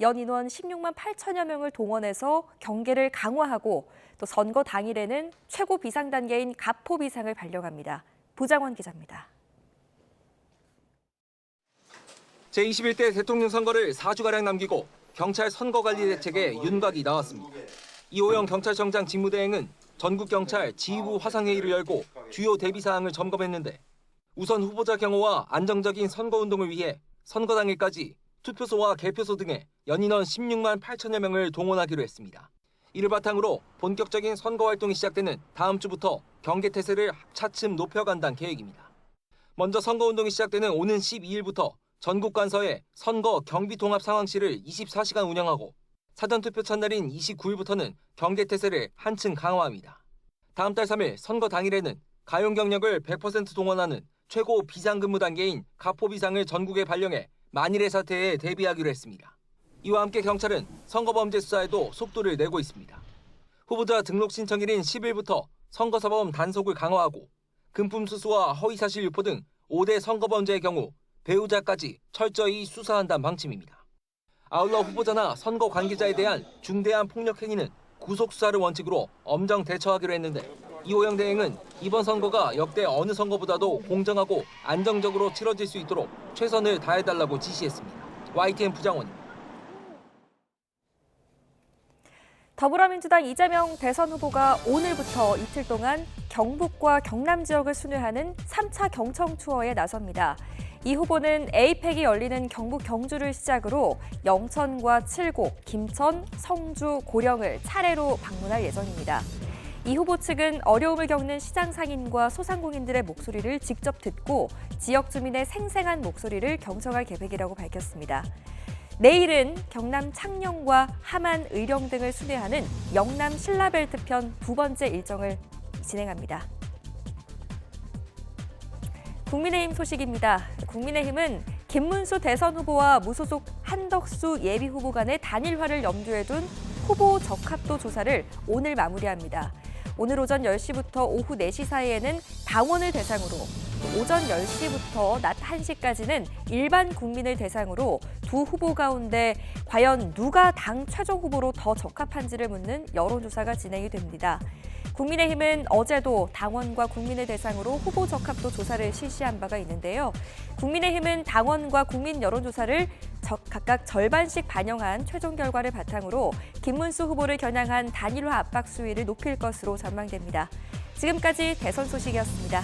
[SPEAKER 2] 연 인원 16만 8천여 명을 동원해서 경계를 강화하고 또 선거 당일에는 최고 비상 단계인 가포 비상을 발령합니다. 부장원 기자입니다.
[SPEAKER 25] 제21대 대통령 선거를 4주가량 남기고 경찰 선거관리대책에 윤곽이 나왔습니다. 이호영 경찰청장 직무대행은 전국경찰 지휘부 화상회의를 열고 주요 대비사항을 점검했는데 우선 후보자 경호와 안정적인 선거운동을 위해 선거 당일까지 투표소와 개표소 등에 연인원 16만 8천여 명을 동원하기로 했습니다. 이를 바탕으로 본격적인 선거 활동이 시작되는 다음 주부터 경계태세를 차츰 높여간다는 계획입니다. 먼저 선거운동이 시작되는 오는 12일부터 전국 관서에 선거 경비 통합 상황실을 24시간 운영하고 사전투표 첫날인 29일부터는 경계태세를 한층 강화합니다. 다음 달 3일 선거 당일에는 가용 경력을 100% 동원하는 최고 비상근무 단계인 가포 비상을 전국에 발령해 만일의 사태에 대비하기로 했습니다. 이와 함께 경찰은 선거범죄 수사에도 속도를 내고 있습니다. 후보자 등록 신청일인 10일부터 선거사범 단속을 강화하고 금품 수수와 허위사실 유포 등 5대 선거범죄의 경우 배우자까지 철저히 수사한다는 방침입니다. 아울러 후보자나 선거 관계자에 대한 중대한 폭력 행위는 구속 수사를 원칙으로 엄정 대처하기로 했는데 이호영 대행은 이번 선거가 역대 어느 선거보다도 공정하고 안정적으로 치러질 수 있도록 최선을 다해달라고 지시했습니다. YTN 부장원입니다.
[SPEAKER 2] 더불어민주당 이재명 대선 후보가 오늘부터 이틀 동안 경북과 경남 지역을 순회하는 3차 경청 투어에 나섭니다. 이 후보는 에이펙이 열리는 경북 경주를 시작으로 영천과 칠곡, 김천, 성주, 고령을 차례로 방문할 예정입니다. 이 후보 측은 어려움을 겪는 시장 상인과 소상공인들의 목소리를 직접 듣고 지역 주민의 생생한 목소리를 경청할 계획이라고 밝혔습니다. 내일은 경남 창녕과 함안, 의령 등을 순회하는 영남 신라벨트 편 두 번째 일정을 진행합니다. 국민의힘 소식입니다. 국민의힘은 김문수 대선 후보와 무소속 한덕수 예비 후보 간의 단일화를 염두에 둔 후보 적합도 조사를 오늘 마무리합니다. 오늘 오전 10시부터 오후 4시 사이에는 당원을 대상으로, 오전 10시부터 낮 1시까지는 일반 국민을 대상으로 두 후보 가운데 과연 누가 당 최종 후보로 더 적합한지를 묻는 여론조사가 진행이 됩니다. 국민의힘은 어제도 당원과 국민을 대상으로 후보 적합도 조사를 실시한 바가 있는데요. 국민의힘은 당원과 국민 여론조사를 각각 절반씩 반영한 최종 결과를 바탕으로 김문수 후보를 겨냥한 단일화 압박 수위를 높일 것으로 전망됩니다. 지금까지 대선 소식이었습니다.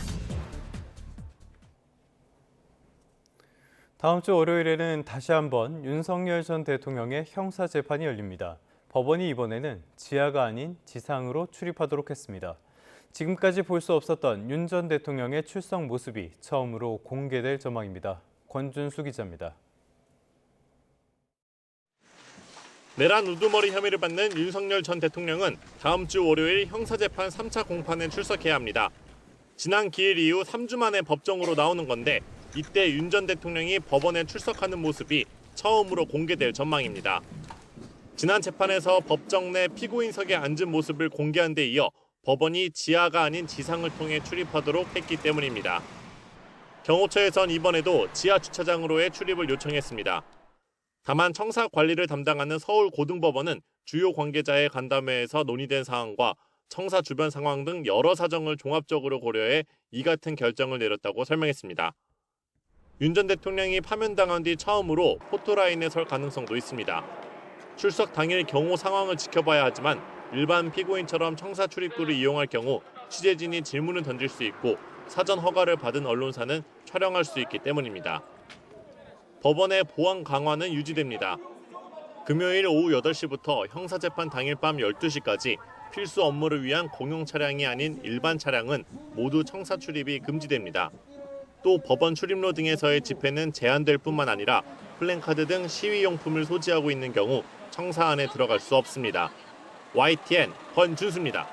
[SPEAKER 1] 다음 주 월요일에는 다시 한번 윤석열 전 대통령의 형사재판이 열립니다. 법원이 이번에는 지하가 아닌 지상으로 출입하도록 했습니다. 지금까지 볼 수 없었던 윤 전 대통령의 출석 모습이 처음으로 공개될 전망입니다. 권준수 기자입니다.
[SPEAKER 4] 내란 우두머리 혐의를 받는 윤석열 전 대통령은 다음 주 월요일 형사재판 3차 공판에 출석해야 합니다. 지난 기일 이후 3주 만에 법정으로 나오는 건데 이때 윤 전 대통령이 법원에 출석하는 모습이 처음으로 공개될 전망입니다. 지난 재판에서 법정 내 피고인석에 앉은 모습을 공개한 데 이어 법원이 지하가 아닌 지상을 통해 출입하도록 했기 때문입니다. 경호처에선 이번에도 지하 주차장으로의 출입을 요청했습니다. 다만 청사 관리를 담당하는 서울고등법원은 주요 관계자의 간담회에서 논의된 사항과 청사 주변 상황 등 여러 사정을 종합적으로 고려해 이 같은 결정을 내렸다고 설명했습니다. 윤 전 대통령이 파면당한 뒤 처음으로 포토라인에 설 가능성도 있습니다. 출석 당일 경호 상황을 지켜봐야 하지만 일반 피고인처럼 청사 출입구를 이용할 경우 취재진이 질문을 던질 수 있고 사전 허가를 받은 언론사는 촬영할 수 있기 때문입니다. 법원의 보안 강화는 유지됩니다. 금요일 오후 8시부터 형사재판 당일 밤 12시까지 필수 업무를 위한 공용 차량이 아닌 일반 차량은 모두 청사 출입이 금지됩니다. 또 법원 출입로 등에서의 집회는 제한될 뿐만 아니라 플랜카드 등 시위용품을 소지하고 있는 경우 청사 안에 들어갈 수 없습니다. YTN 권준수입니다.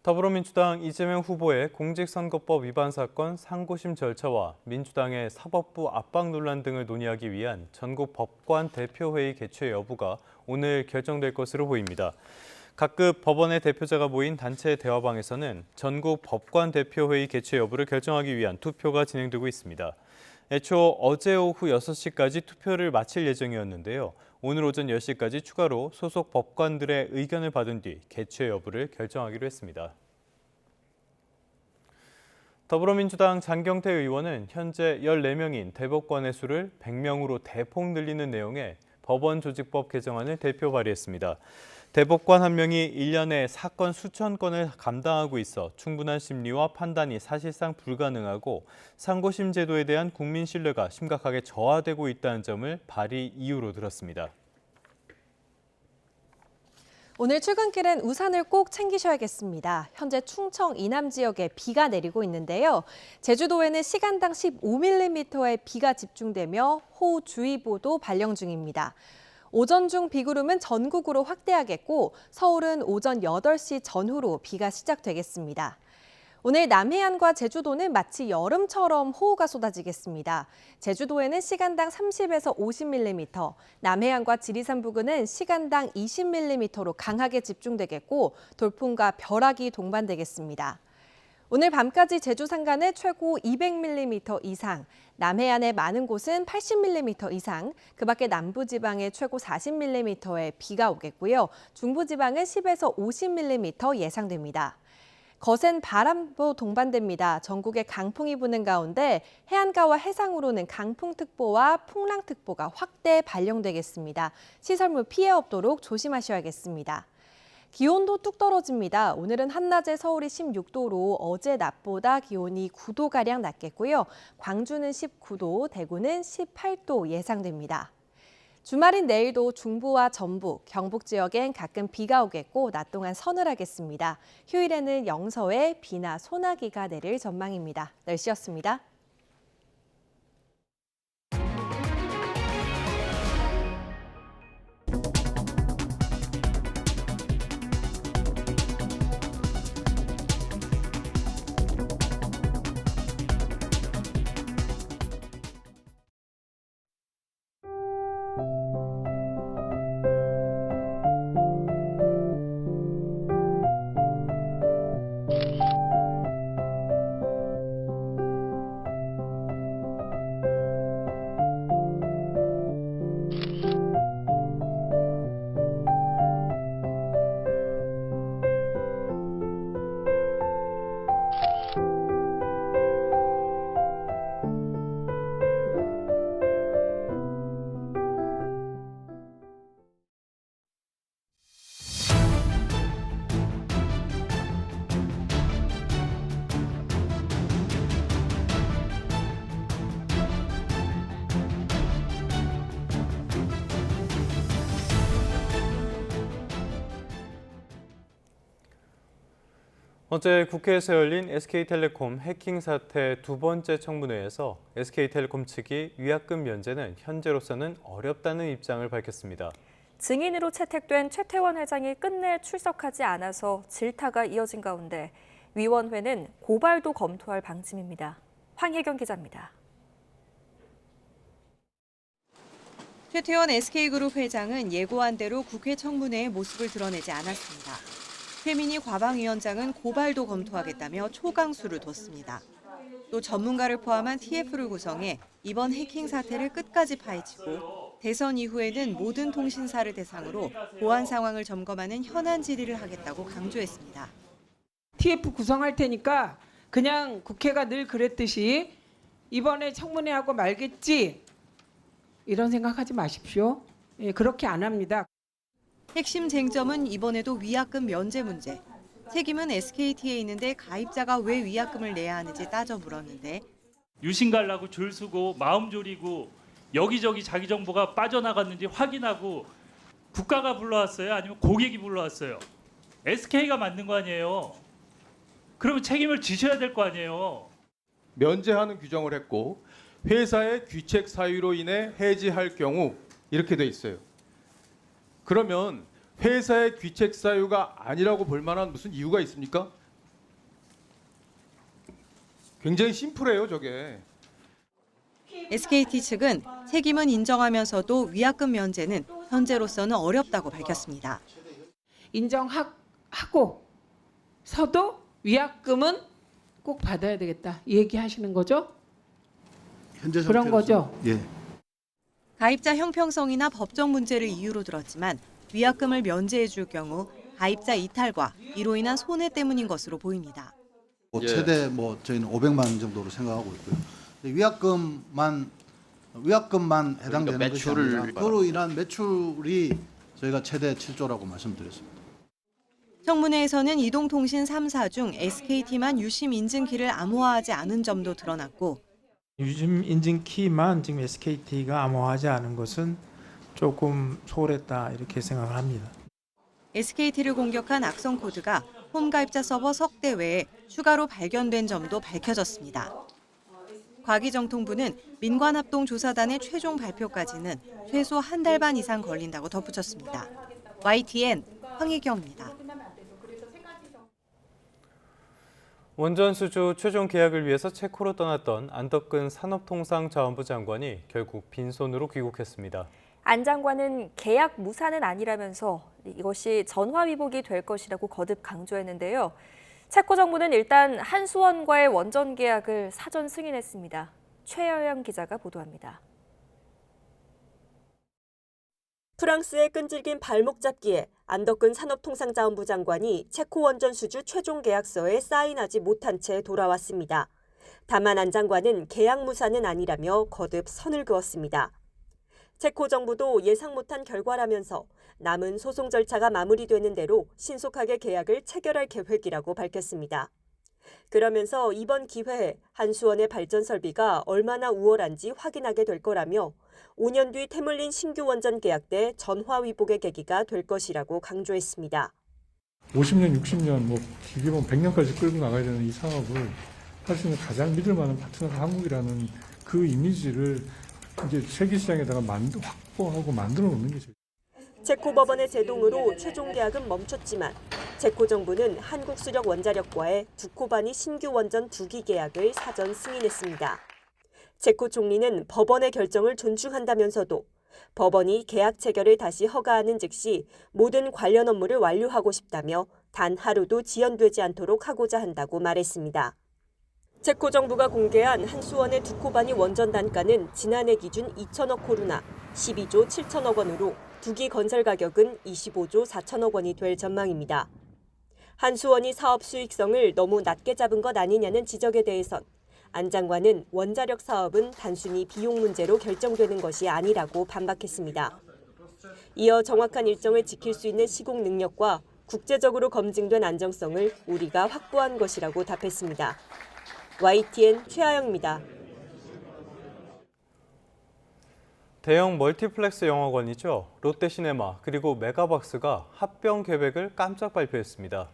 [SPEAKER 1] 더불어민주당 이재명 후보의 공직선거법 위반 사건 상고심 절차와 민주당의 사법부 압박 논란 등을 논의하기 위한 전국 법관 대표회의 개최 여부가 오늘 결정될 것으로 보입니다. 각급 법원의 대표자가 모인 단체 대화방에서는 전국 법관 대표회의 개최 여부를 결정하기 위한 투표가 진행되고 있습니다. 애초 어제 오후 6시까지 투표를 마칠 예정이었는데요. 오늘 오전 10시까지 추가로 소속 법관들의 의견을 받은 뒤 개최 여부를 결정하기로 했습니다. 더불어민주당 장경태 의원은 현재 14명인 대법관의 수를 100명으로 대폭 늘리는 내용의 법원 조직법 개정안을 대표 발의했습니다. 대법관 한 명이 1년에 사건 수천 건을 감당하고 있어 충분한 심리와 판단이 사실상 불가능하고 상고심 제도에 대한 국민 신뢰가 심각하게 저하되고 있다는 점을 발의 이유로 들었습니다.
[SPEAKER 5] 오늘 출근길엔 우산을 꼭 챙기셔야겠습니다. 현재 충청 이남 지역에 비가 내리고 있는데요. 제주도에는 시간당 15mm의 비가 집중되며 호우주의보도 발령 중입니다. 오전 중 비구름은 전국으로 확대하겠고 서울은 오전 8시 전후로 비가 시작되겠습니다. 오늘 남해안과 제주도는 마치 여름처럼 호우가 쏟아지겠습니다. 제주도에는 시간당 30에서 50mm, 남해안과 지리산 부근은 시간당 20mm로 강하게 집중되겠고 돌풍과 벼락이 동반되겠습니다. 오늘 밤까지 제주 산간에 최고 200mm 이상, 남해안의 많은 곳은 80mm 이상, 그 밖에 남부지방에 최고 40mm의 비가 오겠고요. 중부지방은 10에서 50mm 예상됩니다. 거센 바람도 동반됩니다. 전국에 강풍이 부는 가운데 해안가와 해상으로는 강풍특보와 풍랑특보가 확대 발령되겠습니다. 시설물 피해 없도록 조심하셔야겠습니다. 기온도 뚝 떨어집니다. 오늘은 한낮에 서울이 16도로 어제 낮보다 기온이 9도가량 낮겠고요. 광주는 19도, 대구는 18도 예상됩니다. 주말인 내일도 중부와 전북, 경북 지역엔 가끔 비가 오겠고 낮 동안 서늘하겠습니다. 휴일에는 영서에 비나 소나기가 내릴 전망입니다. 날씨였습니다.
[SPEAKER 1] 어제 국회에서 열린 SK텔레콤 해킹 사태 두 번째 청문회에서 SK텔레콤 측이 위약금 면제는 현재로서는 어렵다는 입장을 밝혔습니다.
[SPEAKER 2] 증인으로 채택된 최태원 회장이 끝내 출석하지 않아서 질타가 이어진 가운데 위원회는 고발도 검토할 방침입니다. 황혜경 기자입니다.
[SPEAKER 7] 최태원 SK그룹 회장은 예고한 대로 국회 청문회에 모습을 드러내지 않았습니다. 최민희 과방위원장은 고발도 검토하겠다며 초강수를 뒀습니다. 또 전문가를 포함한 TF를 구성해 이번 해킹 사태를 끝까지 파헤치고 대선 이후에는 모든 통신사를 대상으로 보안 상황을 점검하는 현안 질의를 하겠다고 강조했습니다.
[SPEAKER 8] TF 구성할 테니까 그냥 국회가 늘 그랬듯이 이번에 청문회 하고 말겠지 이런 생각하지 마십시오. 그렇게 안 합니다.
[SPEAKER 7] 핵심 쟁점은 이번에도 위약금 면제 문제. 책임은 SKT에 있는데 가입자가 왜 위약금을 내야 하는지 따져 물었는데
[SPEAKER 9] 유심 갈라고 줄 서고 마음 졸이고 여기저기 자기 정보가 빠져나갔는지 확인하고 국가가 불러왔어요? 아니면 고객이 불러왔어요? SK가 만든 거 아니에요? 그러면 책임을 지셔야 될 거 아니에요?
[SPEAKER 10] 면제하는 규정을 했고 회사의 귀책 사유로 인해 해지할 경우 이렇게 돼 있어요. 그러면 회사의 귀책 사유가 아니라고 볼 만한 무슨 이유가 있습니까? 굉장히 심플해요, 저게.
[SPEAKER 7] SKT 측은 책임은 인정하면서도 위약금 면제는 현재로서는 어렵다고 밝혔습니다.
[SPEAKER 8] 인정하고 서도 위약금은 꼭 받아야 되겠다 이 얘기하시는 거죠?
[SPEAKER 11] 현재
[SPEAKER 8] 그런 거죠?
[SPEAKER 11] 예.
[SPEAKER 7] 가입자 형평성이나 법적 문제를 이유로 들었지만 위약금을 면제해 줄 경우 가입자 이탈과 이로 인한 손해 때문인 것으로 보입니다.
[SPEAKER 11] 최대 저희는 500만 원 정도로 생각하고 있고요. 위약금만 해당되는 것이 아니라 그로 인한 매출이 저희가 최대 7조라고 말씀드렸습니다.
[SPEAKER 7] 청문회에서는 이동통신 3사 중 SKT만 유심 인증키를 암호화하지 않은 점도 드러났고
[SPEAKER 6] 유심 인증키만 지금 SKT가 암호화하지 않은 것은 조금 소홀했다 이렇게 생각을 합니다.
[SPEAKER 7] SKT를 공격한 악성 코드가 홈 가입자 서버 석대 외에 추가로 발견된 점도 밝혀졌습니다. 과기정통부는 민관합동조사단의 최종 발표까지는 최소 한 달 반 이상 걸린다고 덧붙였습니다. YTN 황혜경입니다.
[SPEAKER 1] 원전 수주 최종 계약을 위해서 체코로 떠났던 안덕근 산업통상자원부 장관이 결국 빈손으로 귀국했습니다.
[SPEAKER 2] 안 장관은 계약 무산은 아니라면서 이것이 전화위복이 될 것이라고 거듭 강조했는데요. 체코 정부는 일단 한수원과의 원전 계약을 사전 승인했습니다. 최여영 기자가 보도합니다.
[SPEAKER 13] 프랑스의 끈질긴 발목 잡기에 안덕근 산업통상자원부 장관이 체코 원전 수주 최종 계약서에 사인하지 못한 채 돌아왔습니다. 다만 안 장관은 계약 무산은 아니라며 거듭 선을 그었습니다. 체코 정부도 예상 못한 결과라면서 남은 소송 절차가 마무리되는 대로 신속하게 계약을 체결할 계획이라고 밝혔습니다. 그러면서 이번 기회에 한수원의 발전 설비가 얼마나 우월한지 확인하게 될 거라며 5년 뒤 태물린 신규 원전 계약 때 전화위복의 계기가 될 것이라고 강조했습니다.
[SPEAKER 14] 50년, 60년, 길게 보면 100년까지 끌고 나가야 되는 이 사업을 할 수 있는 가장 믿을 만한 파트너가 한국이라는 그 이미지를 이제 세계 시장에다가 확보하고 만들어 놓는 게
[SPEAKER 13] 체코 법원의 제동으로 최종 계약은 멈췄지만 체코 정부는 한국수력원자력과의 두코바니 신규 원전 2기 계약을 사전 승인했습니다. 체코 총리는 법원의 결정을 존중한다면서도 법원이 계약 체결을 다시 허가하는 즉시 모든 관련 업무를 완료하고 싶다며 단 하루도 지연되지 않도록 하고자 한다고 말했습니다. 체코 정부가 공개한 한수원의 두코바니 원전 단가는 지난해 기준 2천억 코루나 12조 7천억 원으로 2기 건설 가격은 25조 4천억 원이 될 전망입니다. 한수원이 사업 수익성을 너무 낮게 잡은 것 아니냐는 지적에 대해선 안 장관은 원자력 사업은 단순히 비용 문제로 결정되는 것이 아니라고 반박했습니다. 이어 정확한 일정을 지킬 수 있는 시공 능력과 국제적으로 검증된 안정성을 우리가 확보한 것이라고 답했습니다. YTN 최하영입니다.
[SPEAKER 1] 대형 멀티플렉스 영화관이죠. 롯데시네마 그리고 메가박스가 합병 계획을 깜짝 발표했습니다.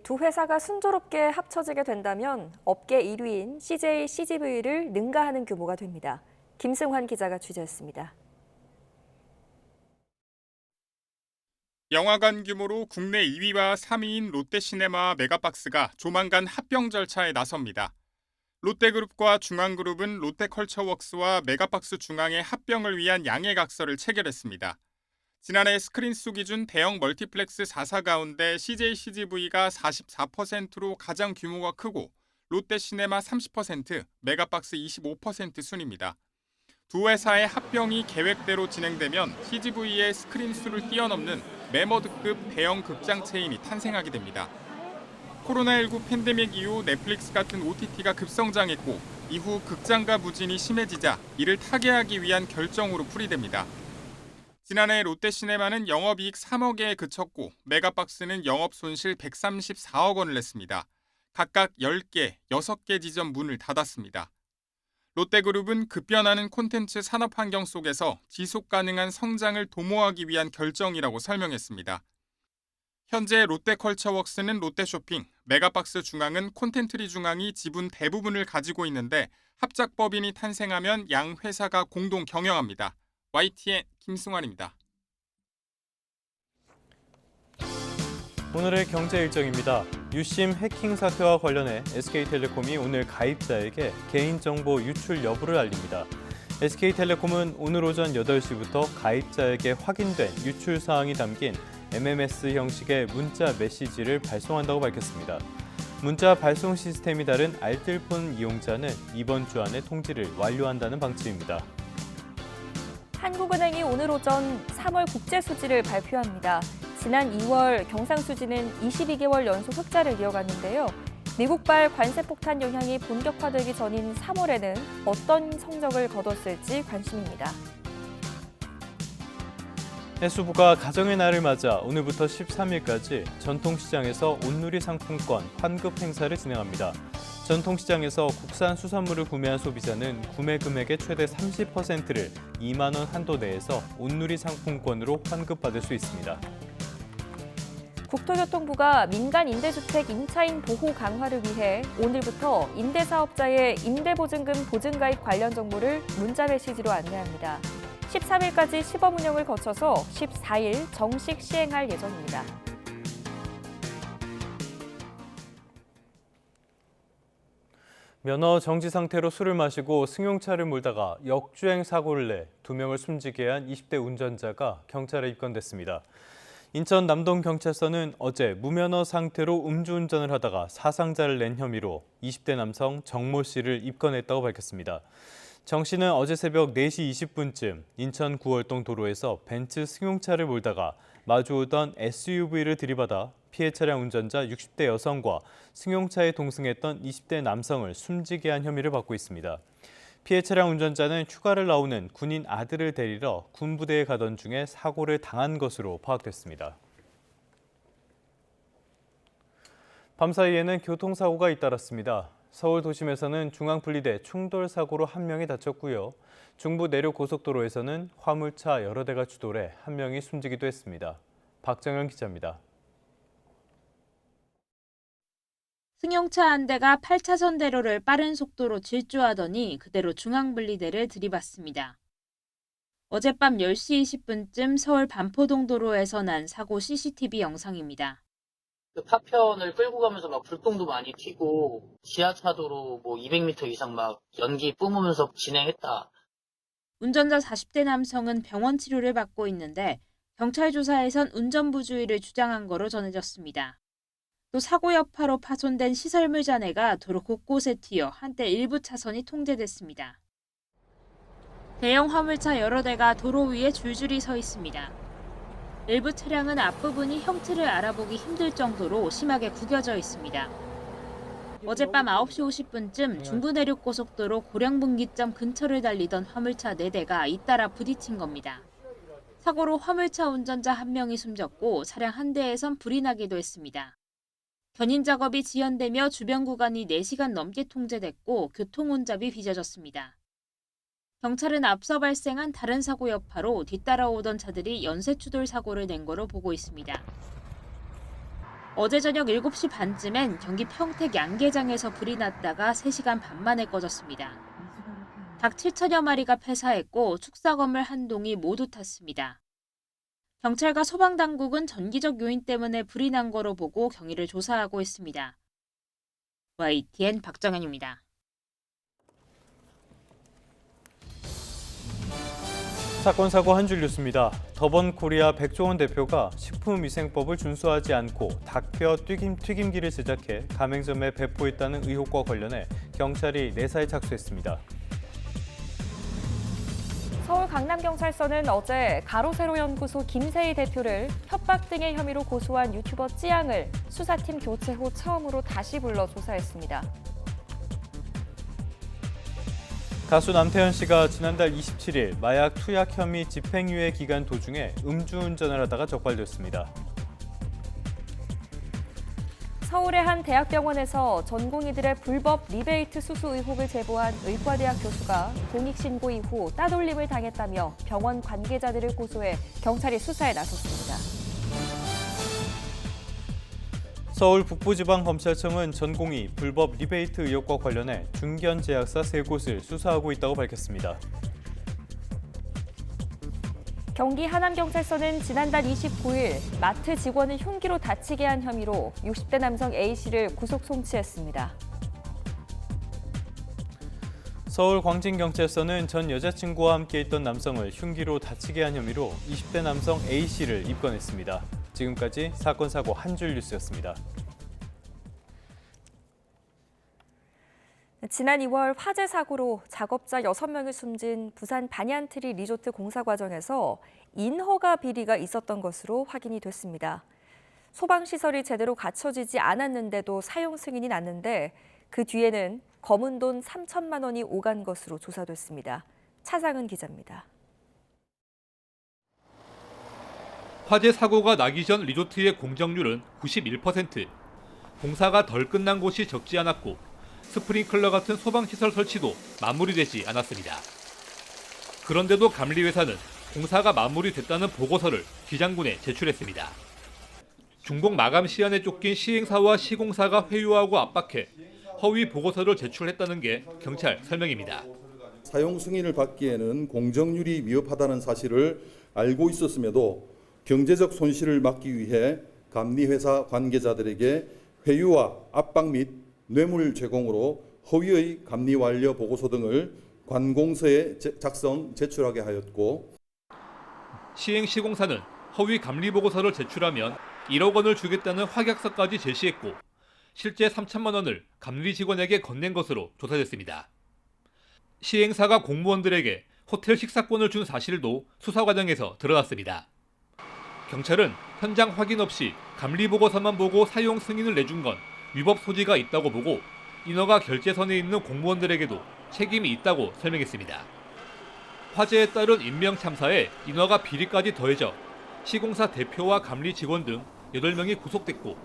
[SPEAKER 2] 두 회사가 순조롭게 합쳐지게 된다면 업계 1위인 CJ CGV를 능가하는 규모가 됩니다. 김승환 기자가 취재했습니다.
[SPEAKER 15] 영화관 규모로 국내 2위와 3위인 롯데시네마와 메가박스가 조만간 합병 절차에 나섭니다. 롯데그룹과 중앙그룹은 롯데컬처웍스와 메가박스 중앙의 합병을 위한 양해각서를 체결했습니다. 지난해 스크린수 기준 대형 멀티플렉스 4사 가운데 CJ CGV가 44%로 가장 규모가 크고 롯데시네마 30%, 메가박스 25% 순입니다. 두 회사의 합병이 계획대로 진행되면 CGV의 스크린수를 뛰어넘는 매머드급 대형 극장 체인이 탄생하게 됩니다. 코로나19 팬데믹 이후 넷플릭스 같은 OTT가 급성장했고 이후 극장가 부진이 심해지자 이를 타개하기 위한 결정으로 풀이됩니다. 지난해 롯데시네마는 영업이익 3억에 그쳤고 메가박스는 영업손실 134억 원을 냈습니다. 각각 10개, 6개 지점 문을 닫았습니다. 롯데그룹은 급변하는 콘텐츠 산업 환경 속에서 지속 가능한 성장을 도모하기 위한 결정이라고 설명했습니다. 현재 롯데컬처웍스는 롯데쇼핑, 메가박스 중앙은 콘텐트리 중앙이 지분 대부분을 가지고 있는데 합작법인이 탄생하면 양 회사가 공동 경영합니다. YTN 김승환입니다.
[SPEAKER 1] 오늘의 경제 일정입니다. 유심 해킹 사태와 관련해 SK텔레콤이 오늘 가입자에게 개인정보 유출 여부를 알립니다. SK텔레콤은 오늘 오전 8시부터 가입자에게 확인된 유출 사항이 담긴 MMS 형식의 문자 메시지를 발송한다고 밝혔습니다. 문자 발송 시스템이 다른 알뜰폰 이용자는 이번 주 안에 통지를 완료한다는 방침입니다.
[SPEAKER 2] 한국은행이 오늘 오전 3월 국제수지를 발표합니다. 지난 2월 경상수지는 22개월 연속 흑자를 이어갔는데요. 미국발 관세폭탄 영향이 본격화되기 전인 3월에는 어떤 성적을 거뒀을지 관심입니다.
[SPEAKER 1] 해수부가 가정의 날을 맞아 오늘부터 13일까지 전통시장에서 온누리 상품권 환급 행사를 진행합니다. 전통시장에서 국산 수산물을 구매한 소비자는 구매 금액의 최대 30%를 2만 원 한도 내에서 온누리 상품권으로 환급받을 수 있습니다.
[SPEAKER 2] 국토교통부가 민간 임대주택 임차인 보호 강화를 위해 오늘부터 임대사업자의 임대보증금 보증가입 관련 정보를 문자 메시지로 안내합니다. 13일까지 시범 운영을 거쳐서 14일 정식 시행할 예정입니다.
[SPEAKER 1] 면허 정지 상태로 술을 마시고 승용차를 몰다가 역주행 사고를 내 2명을 숨지게 한 20대 운전자가 경찰에 입건됐습니다. 인천 남동경찰서는 어제 무면허 상태로 음주운전을 하다가 사상자를 낸 혐의로 20대 남성 정모 씨를 입건했다고 밝혔습니다. 정 씨는 어제 새벽 4시 20분쯤 인천 구월동 도로에서 벤츠 승용차를 몰다가 마주오던 SUV를 들이받아 피해 차량 운전자 60대 여성과 승용차에 동승했던 20대 남성을 숨지게 한 혐의를 받고 있습니다. 피해 차량 운전자는 휴가를 나오는 군인 아들을 데리러 군부대에 가던 중에 사고를 당한 것으로 파악됐습니다. 밤사이에는 교통사고가 잇따랐습니다. 서울 도심에서는 중앙분리대 충돌 사고로 1명이 다쳤고요. 중부 내륙 고속도로에서는 화물차 여러 대가 추돌해 1명이 숨지기도 했습니다. 박정현 기자입니다.
[SPEAKER 12] 승용차 한 대가 8차선 대로를 빠른 속도로 질주하더니 그대로 중앙분리대를 들이받습니다. 어젯밤 10시 20분쯤 서울 반포동 도로에서 난 사고 CCTV 영상입니다.
[SPEAKER 16] 그 파편을 끌고 가면서 막 불똥도 많이 튀고 지하차도로 200m 이상 막 연기 뿜으면서 진행했다.
[SPEAKER 12] 운전자 40대 남성은 병원 치료를 받고 있는데 경찰 조사에선 운전부주의를 주장한 거로 전해졌습니다. 또 사고 여파로 파손된 시설물 잔해가 도로 곳곳에 튀어 한때 일부 차선이 통제됐습니다. 대형 화물차 여러 대가 도로 위에 줄줄이 서 있습니다. 일부 차량은 앞부분이 형태를 알아보기 힘들 정도로 심하게 구겨져 있습니다. 어젯밤 9시 50분쯤 중부 내륙 고속도로 고량분기점 근처를 달리던 화물차 4대가 잇따라 부딪힌 겁니다. 사고로 화물차 운전자 1명이 숨졌고 차량 한 대에선 불이 나기도 했습니다. 견인 작업이 지연되며 주변 구간이 4시간 넘게 통제됐고 교통 혼잡이 빚어졌습니다. 경찰은 앞서 발생한 다른 사고 여파로 뒤따라오던 차들이 연쇄추돌 사고를 낸 거로 보고 있습니다. 어제 저녁 7시 반쯤엔 경기 평택 양계장에서 불이 났다가 3시간 반 만에 꺼졌습니다. 닭 7천여 마리가 폐사했고 축사 건물 한 동이 모두 탔습니다. 경찰과 소방당국은 전기적 요인 때문에 불이 난 거로 보고 경위를 조사하고 있습니다. YTN 박정현입니다.
[SPEAKER 1] 사건 사고 한 줄 뉴스입니다. 더번코리아 백종원 대표가 식품위생법을 준수하지 않고 닭뼈 튀김기를 제작해 가맹점에 배포했다는 의혹과 관련해 경찰이 내사에 착수했습니다.
[SPEAKER 2] 서울 강남경찰서는 어제 가로세로연구소 김세희 대표를 협박 등의 혐의로 고소한 유튜버 찌양을 수사팀 교체 후 처음으로 다시 불러 조사했습니다.
[SPEAKER 1] 가수 남태현 씨가 지난달 27일 마약 투약 혐의 집행유예 기간 도중에 음주운전을 하다가 적발됐습니다.
[SPEAKER 2] 서울의 한 대학병원에서 전공의들의 불법 리베이트 수수 의혹을 제보한 의과대학 교수가 공익신고 이후 따돌림을 당했다며 병원 관계자들을 고소해 경찰이 수사에 나섰습니다.
[SPEAKER 1] 서울 북부지방검찰청은 전공의 불법 리베이트 의혹과 관련해 중견제약사 3곳을 수사하고 있다고 밝혔습니다.
[SPEAKER 2] 경기 하남경찰서는 지난달 29일 마트 직원을 흉기로 다치게 한 혐의로 60대 남성 A씨를 구속 송치했습니다.
[SPEAKER 1] 서울 광진경찰서는 전 여자친구와 함께 있던 남성을 흉기로 다치게 한 혐의로 20대 남성 A씨를 입건했습니다. 지금까지 사건 사고 한 줄 뉴스였습니다.
[SPEAKER 2] 지난 2월 화재 사고로 작업자 6명을 숨진 부산 반얀트리 리조트 공사 과정에서 인허가 비리가 있었던 것으로 확인이 됐습니다. 소방시설이 제대로 갖춰지지 않았는데도 사용 승인이 났는데 그 뒤에는 검은 돈 3천만 원이 오간 것으로 조사됐습니다. 차상은 기자입니다.
[SPEAKER 17] 화재 사고가 나기 전 리조트의 공정률은 91%. 공사가 덜 끝난 곳이 적지 않았고 스프링클러 같은 소방시설 설치도 마무리되지 않았습니다. 그런데도 감리회사는 공사가 마무리됐다는 보고서를 기장군에 제출했습니다. 중복 마감 시한에 쫓긴 시행사와 시공사가 회유하고 압박해 허위 보고서를 제출했다는 게 경찰 설명입니다.
[SPEAKER 18] 사용 승인을 받기에는 공정률이 위협하다는 사실을 알고 있었음에도 경제적 손실을 막기 위해 감리회사 관계자들에게 회유와 압박 및 뇌물 제공으로 허위의 감리 완료 보고서 등을 관공서에 작성 제출하게 하였고
[SPEAKER 17] 시행시공사는 허위 감리 보고서를 제출하면 1억 원을 주겠다는 확약서까지 제시했고 실제 3천만 원을 감리 직원에게 건넨 것으로 조사됐습니다. 시행사가 공무원들에게 호텔 식사권을 준 사실도 수사 과정에서 드러났습니다. 경찰은 현장 확인 없이 감리 보고서만 보고 사용 승인을 내준 건 위법 소지가 있다고 보고 인허가 결재선에 있는 공무원들에게도 책임이 있다고 설명했습니다. 화재에 따른 인명 참사에 인허가 비리까지 더해져 시공사 대표와 감리 직원 등 8명이 구속됐고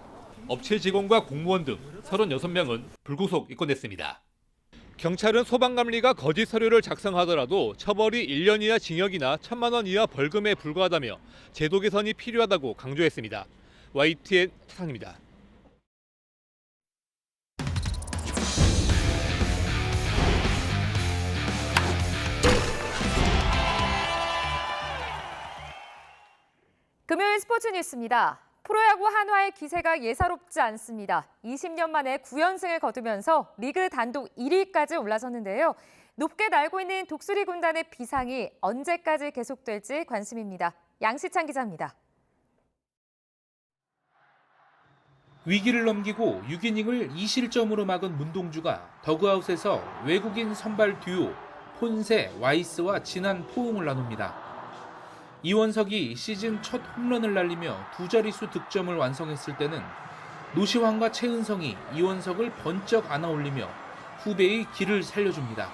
[SPEAKER 17] 업체 직원과 공무원 등 36명은 불구속 입건됐습니다. 경찰은 소방감리가 거짓 서류를 작성하더라도 처벌이 1년 이하 징역이나 1,000만 원 이하 벌금에 불과하다며 제도 개선이 필요하다고 강조했습니다. YTN 차상입니다.
[SPEAKER 2] 금요일 스포츠 뉴스입니다. 프로야구 한화의 기세가 예사롭지 않습니다. 20년 만에 9연승을 거두면서 리그 단독 1위까지 올라섰는데요. 높게 날고 있는 독수리 군단의 비상이 언제까지 계속될지 관심입니다. 양시찬 기자입니다.
[SPEAKER 3] 위기를 넘기고 6이닝을 2실점으로 막은 문동주가 더그아웃에서 외국인 선발 듀오 폰세, 와이스와 진한 포옹을 나눕니다. 이원석이 시즌 첫 홈런을 날리며 두 자릿수 득점을 완성했을 때는 노시환과 최은성이 이원석을 번쩍 안아올리며 후배의 길을 살려줍니다.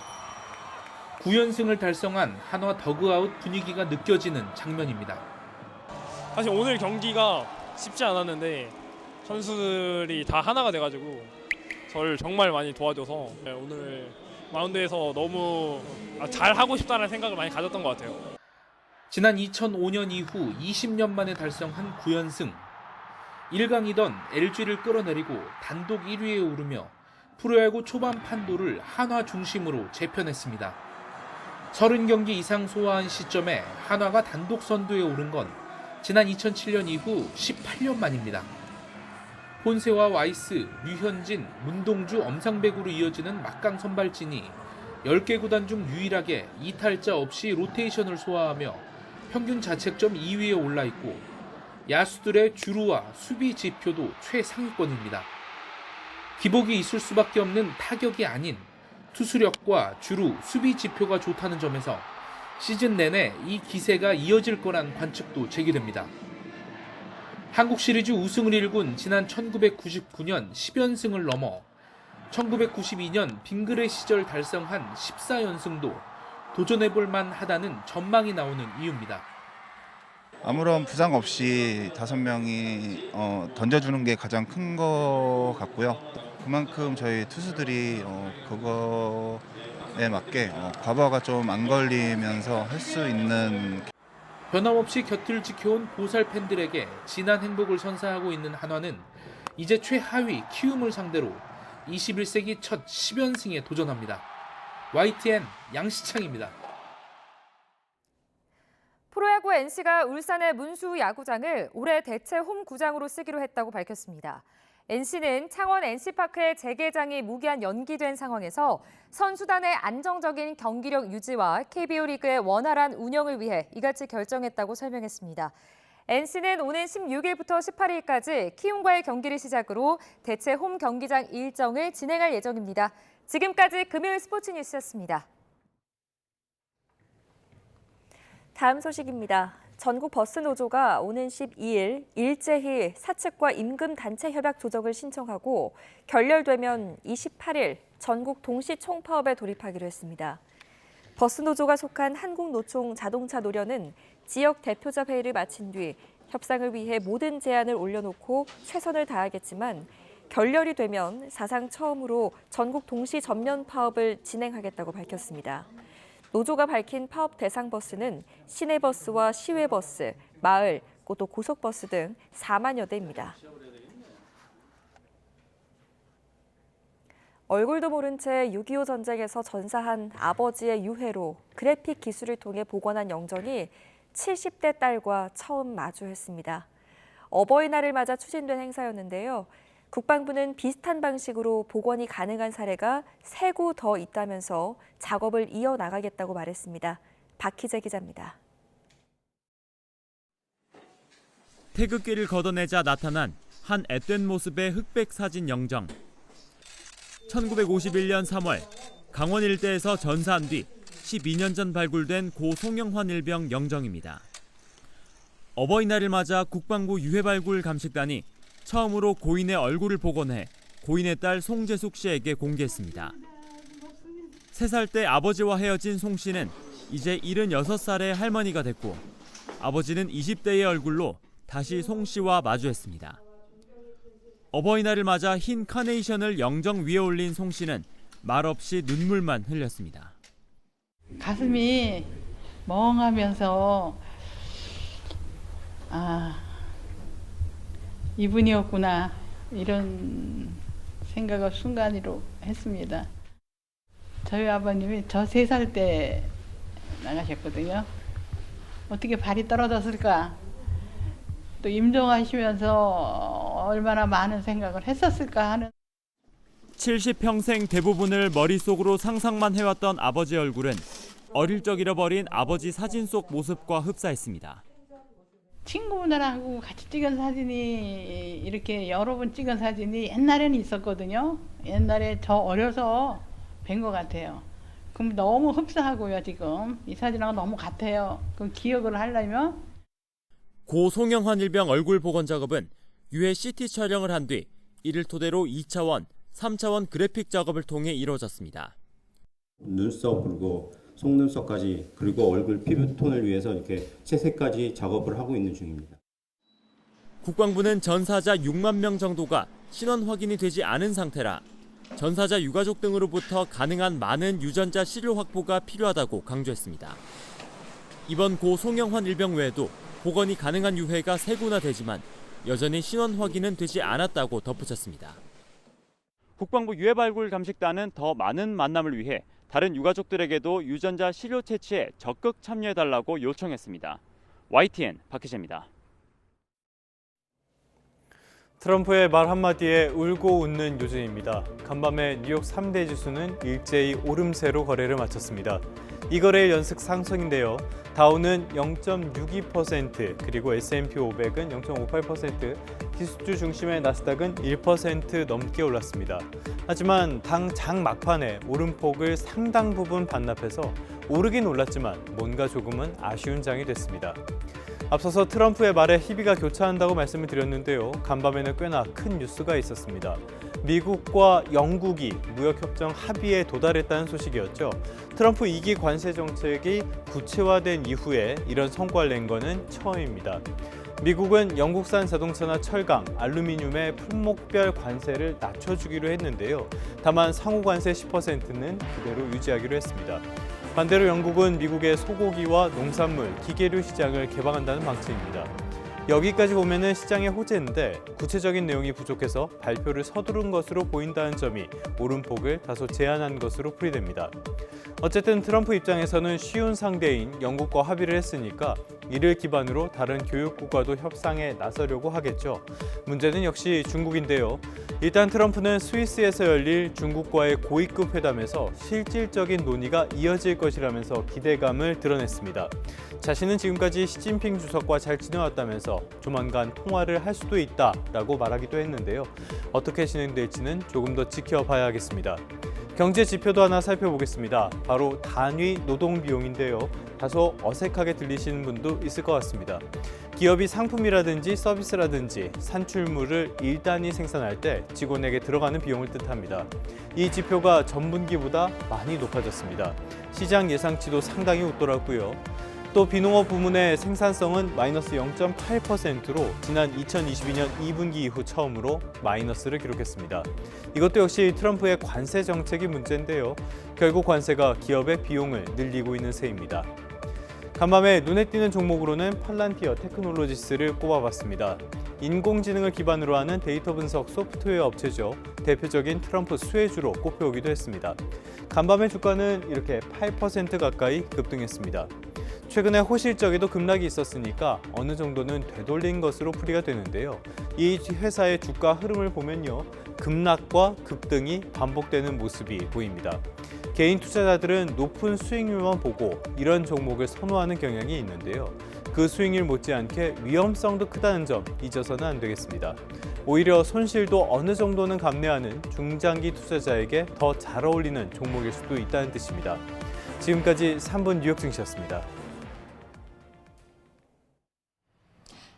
[SPEAKER 3] 9연승을 달성한 한화 더그아웃 분위기가 느껴지는 장면입니다.
[SPEAKER 19] 사실 오늘 경기가 쉽지 않았는데 선수들이 다 하나가 돼가지고 저를 정말 많이 도와줘서 오늘 마운드에서 너무 잘하고 싶다는 생각을 많이 가졌던 것 같아요.
[SPEAKER 3] 지난 2005년 이후 20년 만에 달성한 9연승. 1강이던 LG를 끌어내리고 단독 1위에 오르며 프로야구 초반 판도를 한화 중심으로 재편했습니다. 30경기 이상 소화한 시점에 한화가 단독 선두에 오른 건 지난 2007년 이후 18년 만입니다. 폰세와 와이스, 류현진, 문동주, 엄상백으로 이어지는 막강 선발진이 10개 구단 중 유일하게 이탈자 없이 로테이션을 소화하며 평균 자책점 2위에 올라 있고 야수들의 주루와 수비 지표도 최상위권입니다. 기복이 있을 수밖에 없는 타격이 아닌 투수력과 주루, 수비 지표가 좋다는 점에서 시즌 내내 이 기세가 이어질 거란 관측도 제기됩니다. 한국 시리즈 우승을 일군 지난 1999년 10연승을 넘어 1992년 빙그레 시절 달성한 14연승도 도전해볼 만하다는 전망이 나오는 이유입니다.
[SPEAKER 20] 아무런 부상 없이 5명이 던져주는 게 가장 큰 것 같고요. 그만큼 저희 투수들이 그거에 맞게 과부하가 좀 안 걸리면서 할 수 있는
[SPEAKER 3] 변함없이 곁을 지켜온 보살 팬들에게 진한 행복을 선사하고 있는 한화는 이제 최하위 키움을 상대로 21세기 첫 10연승에 도전합니다. YTN 양시창입니다.
[SPEAKER 2] 프로야구 NC가 울산의 문수 야구장을 올해 대체 홈구장으로 쓰기로 했다고 밝혔습니다. NC는 창원 NC파크의 재개장이 무기한 연기된 상황에서 선수단의 안정적인 경기력 유지와 KBO 리그의 원활한 운영을 위해 이같이 결정했다고 설명했습니다. NC는 오는 16일부터 18일까지 키움과의 경기를 시작으로 대체 홈 경기장 일정을 진행할 예정입니다. 지금까지 금요일 스포츠 뉴스였습니다. 다음 소식입니다. 전국 버스 노조가 오는 12일 일제히 사측과 임금 단체 협약 조정을 신청하고 결렬되면 28일 전국 동시 총파업에 돌입하기로 했습니다. 버스 노조가 속한 한국노총 자동차 노련은 지역 대표자 회의를 마친 뒤 협상을 위해 모든 제안을 올려놓고 최선을 다하겠지만 결렬이 되면 사상 처음으로 전국 동시 전면 파업을 진행하겠다고 밝혔습니다. 노조가 밝힌 파업 대상 버스는 시내버스와 시외버스, 마을, 또 고속버스 등 4만여 대입니다. 얼굴도 모른 채 6.25 전쟁에서 전사한 아버지의 유해로 그래픽 기술을 통해 복원한 영정이 70대 딸과 처음 마주했습니다. 어버이날을 맞아 추진된 행사였는데요. 국방부는 비슷한 방식으로 복원이 가능한 사례가 3구 더 있다면서 작업을 이어나가겠다고 말했습니다. 박희재 기자입니다.
[SPEAKER 1] 태극기를 걷어내자 나타난 한 앳된 모습의 흑백 사진 영정. 1951년 3월 강원 일대에서 전사한 뒤 12년 전 발굴된 고 송영환 일병 영정입니다. 어버이날을 맞아 국방부 유해발굴 감식단이 처음으로 고인의 얼굴을 복원해 고인의 딸 송재숙 씨에게 공개했습니다. 3살 때 아버지와 헤어진 송 씨는 이제 76살의 할머니가 됐고 아버지는 20대의 얼굴로 다시 송 씨와 마주했습니다. 어버이날을 맞아 흰 카네이션을 영정 위에 올린 송 씨는 말없이 눈물만 흘렸습니다.
[SPEAKER 21] 가슴이 멍하면서 이분이었구나 이런 생각을 순간으로 했습니다. 저희 아버님이 저 3살 때 나가셨거든요. 어떻게 발이 떨어졌을까? 또 임종하시면서 얼마나 많은 생각을 했었을까 하는.
[SPEAKER 1] 70평생 대부분을 머릿속으로 상상만 해왔던 아버지 얼굴은 어릴 적 잃어버린 아버지 사진 속 모습과 흡사했습니다.
[SPEAKER 21] 친구분들하고 같이 찍은 사진이 이렇게 여러 번 찍은 사진이 옛날에는 있었거든요. 옛날에 저 어려서 뵌 것 같아요. 그럼 너무 흡사하고요. 지금 이 사진하고 너무 같아요. 그럼 기억을 하려면
[SPEAKER 1] 고 송영환 일병 얼굴 복원 작업은 유해 CT 촬영을 한 뒤 이를 토대로 2차원, 3차원 그래픽 작업을 통해 이루어졌습니다.
[SPEAKER 22] 눈썹 그리고 속눈썹까지 그리고 얼굴 피부톤을 위해서 이렇게 채색까지 작업을 하고 있는 중입니다.
[SPEAKER 1] 국방부는 전사자 6만 명 정도가 신원 확인이 되지 않은 상태라 전사자 유가족 등으로부터 가능한 많은 유전자 시료 확보가 필요하다고 강조했습니다. 이번 고 송영환 일병 외에도 복원이 가능한 유해가 3구나 되지만 여전히 신원 확인은 되지 않았다고 덧붙였습니다. 국방부 유해발굴 감식단은 더 많은 만남을 위해 다른 유가족들에게도 유전자 시료 채취에 적극 참여해달라고 요청했습니다. YTN 박희재입니다. 트럼프의 말 한마디에 울고 웃는 요즘입니다. 간밤에 뉴욕 3대 지수는 일제히 오름세로 거래를 마쳤습니다. 이 거래일 연속 상승인데요. 다우는 0.62%, 그리고 S&P 500은 0.58%, 기술주 중심의 나스닥은 1% 넘게 올랐습니다. 하지만 당 장 막판에 오름폭을 상당 부분 반납해서 오르긴 올랐지만 뭔가 조금은 아쉬운 장이 됐습니다. 앞서서 트럼프의 말에 희비가 교차한다고 말씀을 드렸는데요. 간밤에는 꽤나 큰 뉴스가 있었습니다. 미국과 영국이 무역협정 합의에 도달했다는 소식이었죠. 트럼프 2기 관세 정책이 구체화된 이후에 이런 성과를 낸 것은 처음입니다. 미국은 영국산 자동차나 철강, 알루미늄의 품목별 관세를 낮춰주기로 했는데요. 다만 상호 관세 10%는 그대로 유지하기로 했습니다. 반대로 영국은 미국의 소고기와 농산물, 기계류 시장을 개방한다는 방침입니다. 여기까지 보면은 시장의 호재인데 구체적인 내용이 부족해서 발표를 서두른 것으로 보인다는 점이 오름폭을 다소 제한한 것으로 풀이됩니다. 어쨌든 트럼프 입장에서는 쉬운 상대인 영국과 합의를 했으니까 이를 기반으로 다른 교육국과도 협상에 나서려고 하겠죠. 문제는 역시 중국인데요. 일단 트럼프는 스위스에서 열릴 중국과의 고위급 회담에서 실질적인 논의가 이어질 것이라면서 기대감을 드러냈습니다. 자신은 지금까지 시진핑 주석과 잘 지내왔다면서 조만간 통화를 할 수도 있다라고 말하기도 했는데요. 어떻게 진행될지는 조금 더 지켜봐야겠습니다. 경제 지표도 하나 살펴보겠습니다. 바로 단위 노동 비용인데요. 다소 어색하게 들리시는 분도 있을 것 같습니다. 기업이 상품이라든지 서비스라든지 산출물을 1단위 생산할 때 직원에게 들어가는 비용을 뜻합니다. 이 지표가 전분기보다 많이 높아졌습니다. 시장 예상치도 상당히 웃돌았고요. 또 비농업 부문의 생산성은 마이너스 0.8%로 지난 2022년 2분기 이후 처음으로 마이너스를 기록했습니다. 이것도 역시 트럼프의 관세 정책이 문제인데요. 결국 관세가 기업의 비용을 늘리고 있는 셈입니다. 간밤에 눈에 띄는 종목으로는 팔란티어 테크놀로지스를 꼽아봤습니다. 인공지능을 기반으로 하는 데이터 분석 소프트웨어 업체죠. 대표적인 트럼프 수혜주로 꼽혀오기도 했습니다. 간밤의 주가는 이렇게 8% 가까이 급등했습니다. 최근에 호실적에도 급락이 있었으니까 어느 정도는 되돌린 것으로 풀이가 되는데요. 이 회사의 주가 흐름을 보면요. 급락과 급등이 반복되는 모습이 보입니다. 개인 투자자들은 높은 수익률만 보고 이런 종목을 선호하는 경향이 있는데요. 그 수익률 못지않게 위험성도 크다는 점 잊어서는 안 되겠습니다. 오히려 손실도 어느 정도는 감내하는 중장기 투자자에게 더 잘 어울리는 종목일 수도 있다는 뜻입니다. 지금까지 3분 뉴욕 증시였습니다.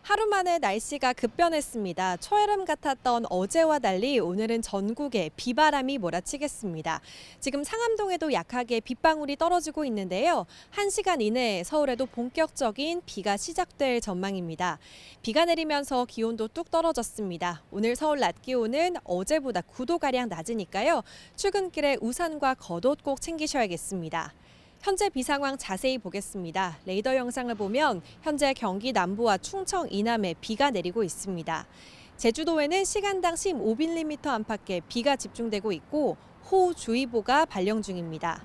[SPEAKER 4] 하루 만에 날씨가 급변했습니다. 초여름 같았던 어제와 달리 오늘은 전국에 비바람이 몰아치겠습니다. 지금 상암동에도 약하게 빗방울이 떨어지고 있는데요. 1시간 이내에 서울에도 본격적인 비가 시작될 전망입니다. 비가 내리면서 기온도 뚝 떨어졌습니다. 오늘 서울 낮 기온은 어제보다 9도가량 낮으니까요. 출근길에 우산과 겉옷 꼭 챙기셔야겠습니다. 현재 비 상황 자세히 보겠습니다. 레이더 영상을 보면 현재 경기 남부와 충청 이남에 비가 내리고 있습니다. 제주도에는 시간당 15mm 안팎의 비가 집중되고 있고 호우주의보가 발령 중입니다.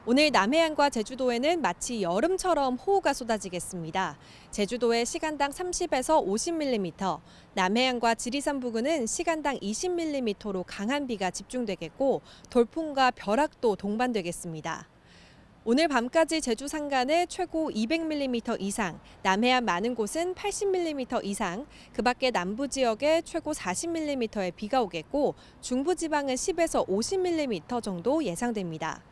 [SPEAKER 4] 오늘 남해안과 제주도에는 마치 여름처럼 호우가 쏟아지겠습니다. 제주도에 시간당 30에서 50mm, 남해안과 지리산 부근은 시간당 20mm로 강한 비가 집중되겠고 돌풍과 벼락도 동반되겠습니다. 오늘 밤까지 제주 산간에 최고 200mm 이상, 남해안 많은 곳은 80mm 이상, 그 밖에 남부 지역에 최고 40mm의 비가 오겠고 중부지방은 10에서 50mm 정도 예상됩니다.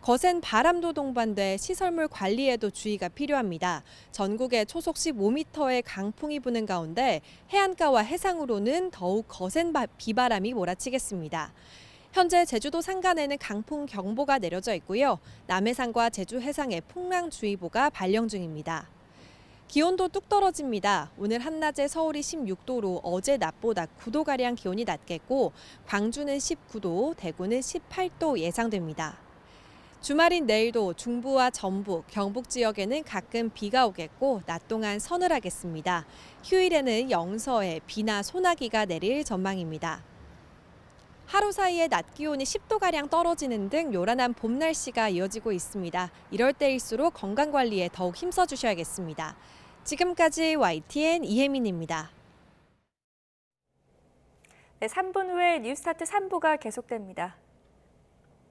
[SPEAKER 4] 거센 바람도 동반돼 시설물 관리에도 주의가 필요합니다. 전국에 초속 15m의 강풍이 부는 가운데 해안가와 해상으로는 더욱 거센 비바람이 몰아치겠습니다. 현재 제주도 산간에는 강풍 경보가 내려져 있고요. 남해상과 제주 해상에 풍랑주의보가 발령 중입니다. 기온도 뚝 떨어집니다. 오늘 한낮에 서울이 16도로 어제 낮보다 9도가량 기온이 낮겠고 광주는 19도, 대구는 18도 예상됩니다. 주말인 내일도 중부와 전북, 경북 지역에는 가끔 비가 오겠고 낮 동안 서늘하겠습니다. 휴일에는 영서에 비나 소나기가 내릴 전망입니다. 하루 사이에 낮 기온이 10도가량 떨어지는 등 요란한 봄 날씨가 이어지고 있습니다. 이럴 때일수록 건강관리에 더욱 힘써주셔야겠습니다. 지금까지 YTN 이혜민입니다.
[SPEAKER 2] 네, 3분 후에 뉴스타트 3부가 계속됩니다.